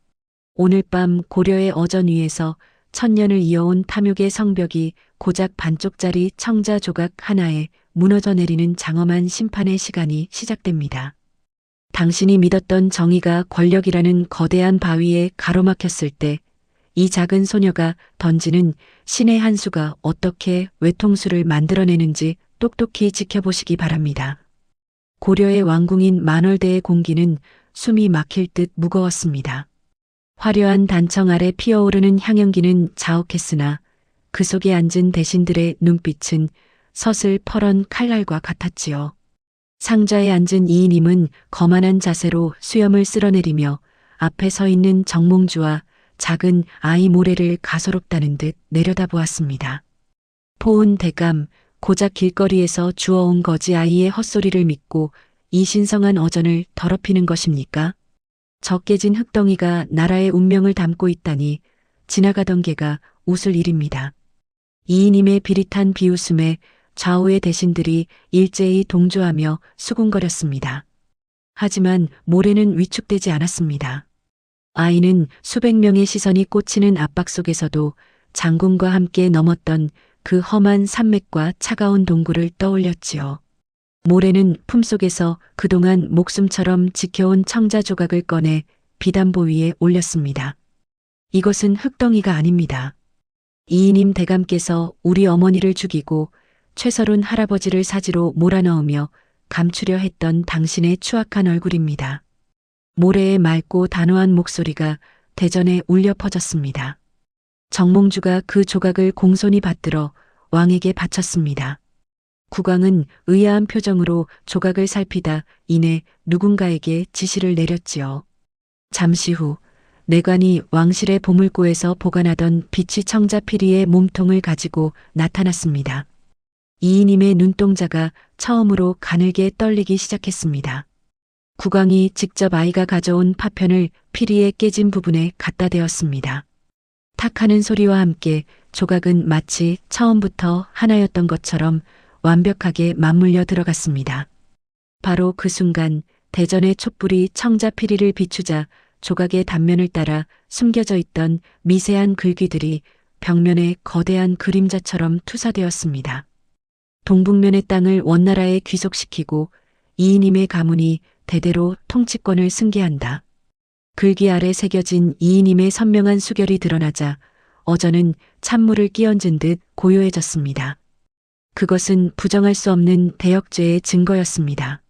오늘 밤 고려의 어전 위에서 천년을 이어온 탐욕의 성벽이 고작 반쪽짜리 청자 조각 하나에 무너져 내리는 장엄한 심판의 시간이 시작됩니다. 당신이 믿었던 정의가 권력이라는 거대한 바위에 가로막혔을 때 이 작은 소녀가 던지는 신의 한 수가 어떻게 외통수를 만들어내는지 똑똑히 지켜보시기 바랍니다. 고려의 왕궁인 만월대의 공기는 숨이 막힐 듯 무거웠습니다. 화려한 단청 아래 피어오르는 향연기는 자욱했으나 그 속에 앉은 대신들의 눈빛은 서슬퍼런 칼날과 같았지요. 상자에 앉은 이인임은 거만한 자세로 수염을 쓸어내리며 앞에 서 있는 정몽주와 작은 아이 모래를 가소롭다는 듯 내려다보았습니다. 포은 대감, 고작 길거리에서 주워온 거지 아이의 헛소리를 믿고 이 신성한 어전을 더럽히는 것입니까? 저 깨진 흙덩이가 나라의 운명을 담고 있다니 지나가던 개가 웃을 일입니다. 이인임의 비릿한 비웃음에 좌우의 대신들이 일제히 동조하며 수군거렸습니다. 하지만 모래는 위축되지 않았습니다. 아이는 수백 명의 시선이 꽂히는 압박 속에서도 장군과 함께 넘었던 그 험한 산맥과 차가운 동굴을 떠올렸지요. 모래는 품속에서 그동안 목숨처럼 지켜온 청자 조각을 꺼내 비단보 위에 올렸습니다. 이것은 흙덩이가 아닙니다. 이인임 대감께서 우리 어머니를 죽이고 최서룬 할아버지를 사지로 몰아넣으며 감추려 했던 당신의 추악한 얼굴입니다. 모래의 맑고 단호한 목소리가 대전에 울려 퍼졌습니다. 정몽주가 그 조각을 공손히 받들어 왕에게 바쳤습니다. 국왕은 의아한 표정으로 조각을 살피다 이내 누군가에게 지시를 내렸지요. 잠시 후 내관이 왕실의 보물고에서 보관하던 비치 청자 피리의 몸통을 가지고 나타났습니다. 이인임의 눈동자가 처음으로 가늘게 떨리기 시작했습니다. 국왕이 직접 아이가 가져온 파편을 피리의 깨진 부분에 갖다 대었습니다. 탁하는 소리와 함께 조각은 마치 처음부터 하나였던 것처럼 완벽하게 맞물려 들어갔습니다. 바로 그 순간 대전의 촛불이 청자 피리를 비추자 조각의 단면을 따라 숨겨져 있던 미세한 글귀들이 벽면에 거대한 그림자처럼 투사되었습니다. 동북면의 땅을 원나라에 귀속시키고 이인임의 가문이 대대로 통치권을 승계한다. 글귀 아래 새겨진 이인임의 선명한 수결이 드러나자 어전은 찬물을 끼얹은 듯 고요해졌습니다. 그것은 부정할 수 없는 대역죄의 증거였습니다.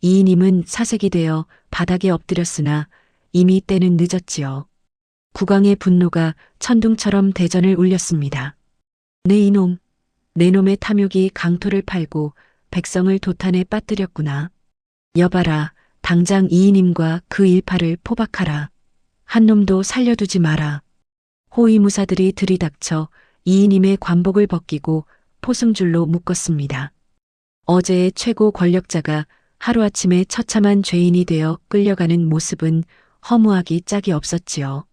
이인임은 사색이 되어 바닥에 엎드렸으나 이미 때는 늦었지요. 국왕의 분노가 천둥처럼 대전을 울렸습니다. 내 이놈, 내 놈의 탐욕이 강토를 팔고 백성을 도탄에 빠뜨렸구나. 여봐라, 당장 이인임과 그 일파를 포박하라. 한 놈도 살려두지 마라. 호위무사들이 들이닥쳐 이인임의 관복을 벗기고 포승줄로 묶었습니다. 어제의 최고 권력자가 하루아침에 처참한 죄인이 되어 끌려가는 모습은 허무하기 짝이 없었지요.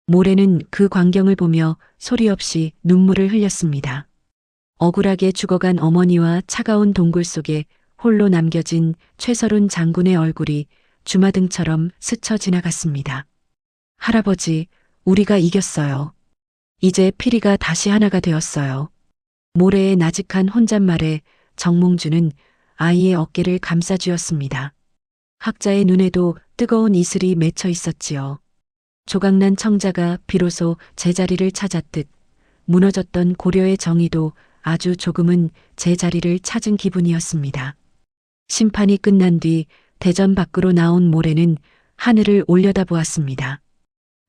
모래는 그 광경을 보며 소리 없이 눈물을 흘렸습니다. 억울하게 죽어간 어머니와 차가운 동굴 속에 홀로 남겨진 최서룬 장군의 얼굴이 주마등처럼 스쳐 지나갔습니다. 할아버지, 우리가 이겼어요. 이제 피리가 다시 하나가 되었어요. 모래의 나직한 혼잣말에 정몽주는 아이의 어깨를 감싸쥐었습니다. 학자의 눈에도 뜨거운 이슬이 맺혀 있었지요. 조각난 청자가 비로소 제자리를 찾았듯 무너졌던 고려의 정의도 아주 조금은 제자리를 찾은 기분이었습니다. 심판이 끝난 뒤 대전 밖으로 나온 모래는 하늘을 올려다보았습니다.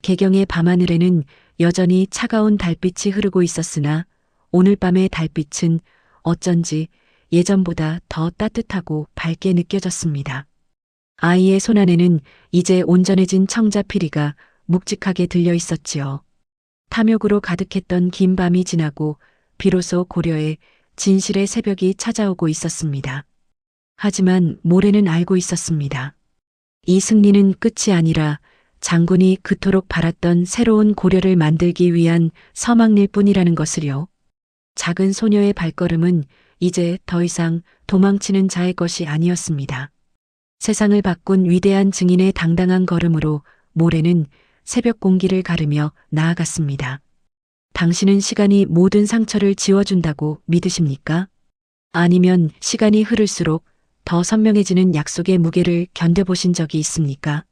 개경의 밤하늘에는 여전히 차가운 달빛이 흐르고 있었으나 오늘 밤의 달빛은 어쩐지 예전보다 더 따뜻하고 밝게 느껴졌습니다. 아이의 손안에는 이제 온전해진 청자피리가 묵직하게 들려 있었지요. 탐욕으로 가득했던 긴 밤이 지나고 비로소 고려에 진실의 새벽이 찾아오고 있었습니다. 하지만 모래는 알고 있었습니다. 이 승리는 끝이 아니라 장군이 그토록 바랐던 새로운 고려를 만들기 위한 서막일 뿐이라는 것을요. 작은 소녀의 발걸음은 이제 더 이상 도망치는 자의 것이 아니었습니다. 세상을 바꾼 위대한 증인의 당당한 걸음으로 모래는 새벽 공기를 가르며 나아갔습니다. 당신은 시간이 모든 상처를 지워준다고 믿으십니까? 아니면 시간이 흐를수록 더 선명해지는 약속의 무게를 견뎌보신 적이 있습니까?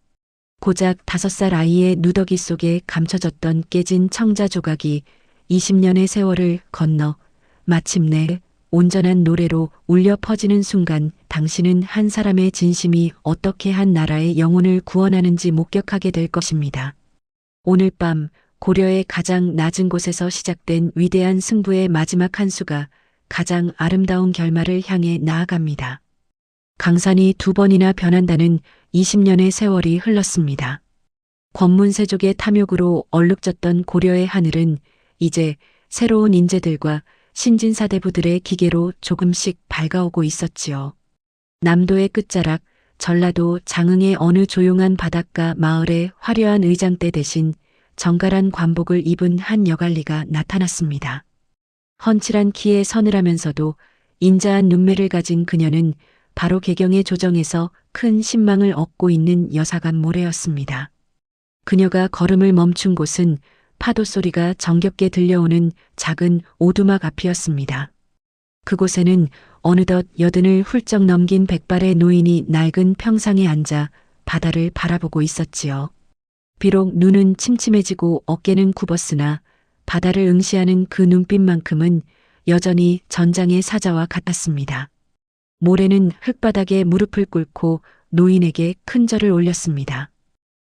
고작 5살 아이의 누더기 속에 감춰졌던 깨진 청자 조각이 20년의 세월을 건너 마침내 온전한 노래로 울려 퍼지는 순간 당신은 한 사람의 진심이 어떻게 한 나라의 영혼을 구원하는지 목격하게 될 것입니다. 오늘 밤 고려의 가장 낮은 곳에서 시작된 위대한 승부의 마지막 한 수가 가장 아름다운 결말을 향해 나아갑니다. 강산이 2번이나 변한다는 20년의 세월이 흘렀습니다. 권문세족의 탐욕으로 얼룩졌던 고려의 하늘은 이제 새로운 인재들과 신진사대부들의 기계로 조금씩 밝아오고 있었지요. 남도의 끝자락, 전라도 장흥의 어느 조용한 바닷가 마을의 화려한 의장대 대신 정갈한 관복을 입은 한 여갈리가 나타났습니다. 헌칠한 키에 서늘하면서도 인자한 눈매를 가진 그녀는 바로 개경의 조정에서 큰 신망을 얻고 있는 여사관 모래였습니다. 그녀가 걸음을 멈춘 곳은 파도 소리가 정겹게 들려오는 작은 오두막 앞이었습니다. 그곳에는 어느덧 80을 훌쩍 넘긴 백발의 노인이 낡은 평상에 앉아 바다를 바라보고 있었지요. 비록 눈은 침침해지고 어깨는 굽었으나 바다를 응시하는 그 눈빛만큼은 여전히 전장의 사자와 같았습니다. 모래는 흙바닥에 무릎을 꿇고 노인에게 큰 절을 올렸습니다.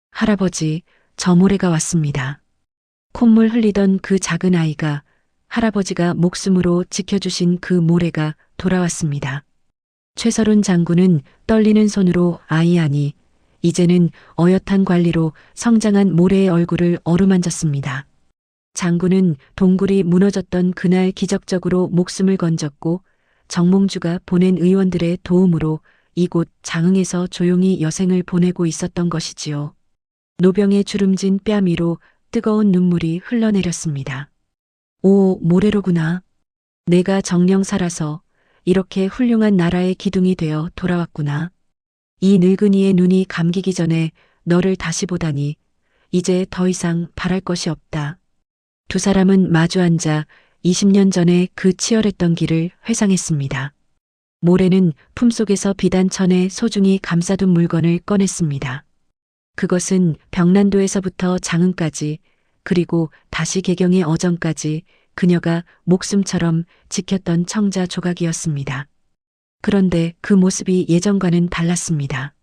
할아버지, 저 모래가 왔습니다. 콧물 흘리던 그 작은 아이가 할아버지가 목숨으로 지켜주신 그 모래가 돌아왔습니다. 최서룬 장군은 떨리는 손으로 아이 아니 이제는 어엿한 관리로 성장한 모래의 얼굴을 어루만졌습니다. 장군은 동굴이 무너졌던 그날 기적적으로 목숨을 건졌고 정몽주가 보낸 의원들의 도움으로 이곳 장흥에서 조용히 여생을 보내고 있었던 것이지요. 노병에 주름진 뺨 위로 뜨거운 눈물이 흘러내렸습니다. 오, 모래로구나. 내가 정령 살아서 이렇게 훌륭한 나라의 기둥이 되어 돌아왔구나. 이 늙은이의 눈이 감기기 전에 너를 다시 보다니 이제 더 이상 바랄 것이 없다. 두 사람은 마주 앉아 20년 전에 그 치열했던 길을 회상했습니다. 모래는 품속에서 비단천에 소중히 감싸둔 물건을 꺼냈습니다. 그것은 병난도에서부터 장흥까지 그리고 다시 개경의 어정까지 그녀가 목숨처럼 지켰던 청자 조각이었습니다. 그런데 그 모습이 예전과는 달랐습니다.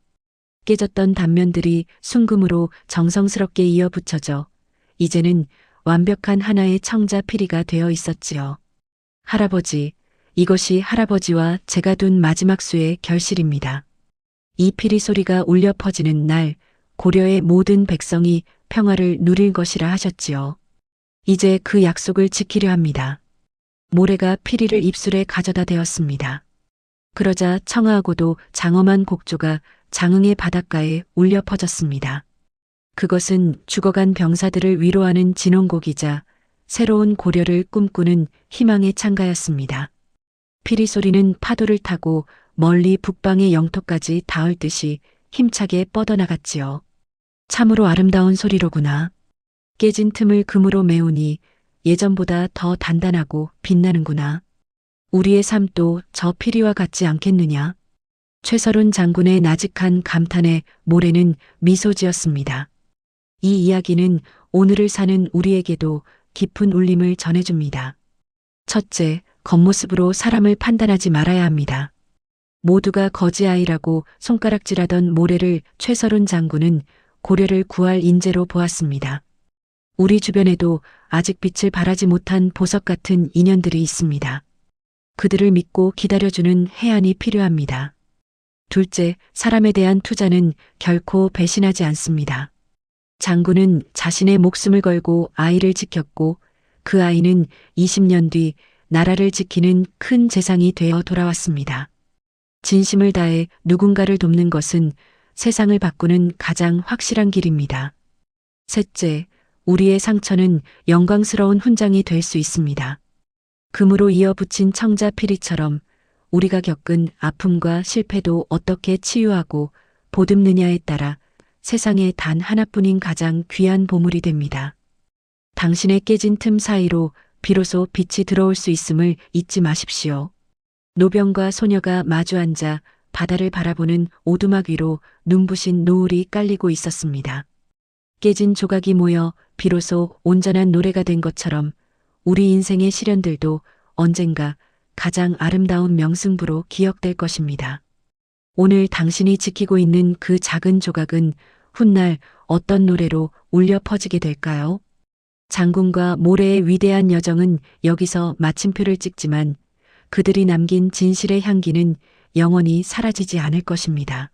깨졌던 단면들이 순금으로 정성스럽게 이어 붙여져 이제는 완벽한 하나의 청자 피리가 되어 있었지요. 할아버지, 이것이 할아버지와 제가 둔 마지막 수의 결실입니다. 이 피리 소리가 울려 퍼지는 날 고려의 모든 백성이 평화를 누릴 것이라 하셨지요. 이제 그 약속을 지키려 합니다. 모래가 피리를 입술에 가져다 대었습니다. 그러자 청아하고도 장엄한 곡조가 장흥의 바닷가에 울려 퍼졌습니다. 그것은 죽어간 병사들을 위로하는 진홍곡이자 새로운 고려를 꿈꾸는 희망의 찬가였습니다. 피리 소리는 파도를 타고 멀리 북방의 영토까지 닿을 듯이 힘차게 뻗어나갔지요. 참으로 아름다운 소리로구나. 깨진 틈을 금으로 메우니 예전보다 더 단단하고 빛나는구나. 우리의 삶도 저 피리와 같지 않겠느냐. 최서룬 장군의 나직한 감탄에 모래는 미소 지었습니다. 이 이야기는 오늘을 사는 우리에게도 깊은 울림을 전해줍니다. 첫째, 겉모습으로 사람을 판단하지 말아야 합니다. 모두가 거지아이라고 손가락질하던 모래를 최서룬 장군은 고려를 구할 인재로 보았습니다. 우리 주변에도 아직 빛을 발하지 못한 보석 같은 인연들이 있습니다. 그들을 믿고 기다려주는 해안이 필요합니다. 둘째, 사람에 대한 투자는 결코 배신하지 않습니다. 장군은 자신의 목숨을 걸고 아이를 지켰고 그 아이는 20년 뒤 나라를 지키는 큰 재상이 되어 돌아왔습니다. 진심을 다해 누군가를 돕는 것은 세상을 바꾸는 가장 확실한 길입니다. 셋째, 우리의 상처는 영광스러운 훈장이 될 수 있습니다. 금으로 이어붙인 청자 피리처럼 우리가 겪은 아픔과 실패도 어떻게 치유하고 보듬느냐에 따라 세상에 단 하나뿐인 가장 귀한 보물이 됩니다. 당신의 깨진 틈 사이로 비로소 빛이 들어올 수 있음을 잊지 마십시오. 노병과 소녀가 마주 앉아 바다를 바라보는 오두막 위로 눈부신 노을이 깔리고 있었습니다. 깨진 조각이 모여 비로소 온전한 노래가 된 것처럼 우리 인생의 시련들도 언젠가 가장 아름다운 명승부로 기억될 것입니다. 오늘 당신이 지키고 있는 그 작은 조각은 훗날 어떤 노래로 울려 퍼지게 될까요? 장군과 모래의 위대한 여정은 여기서 마침표를 찍지만 그들이 남긴 진실의 향기는 영원히 사라지지 않을 것입니다.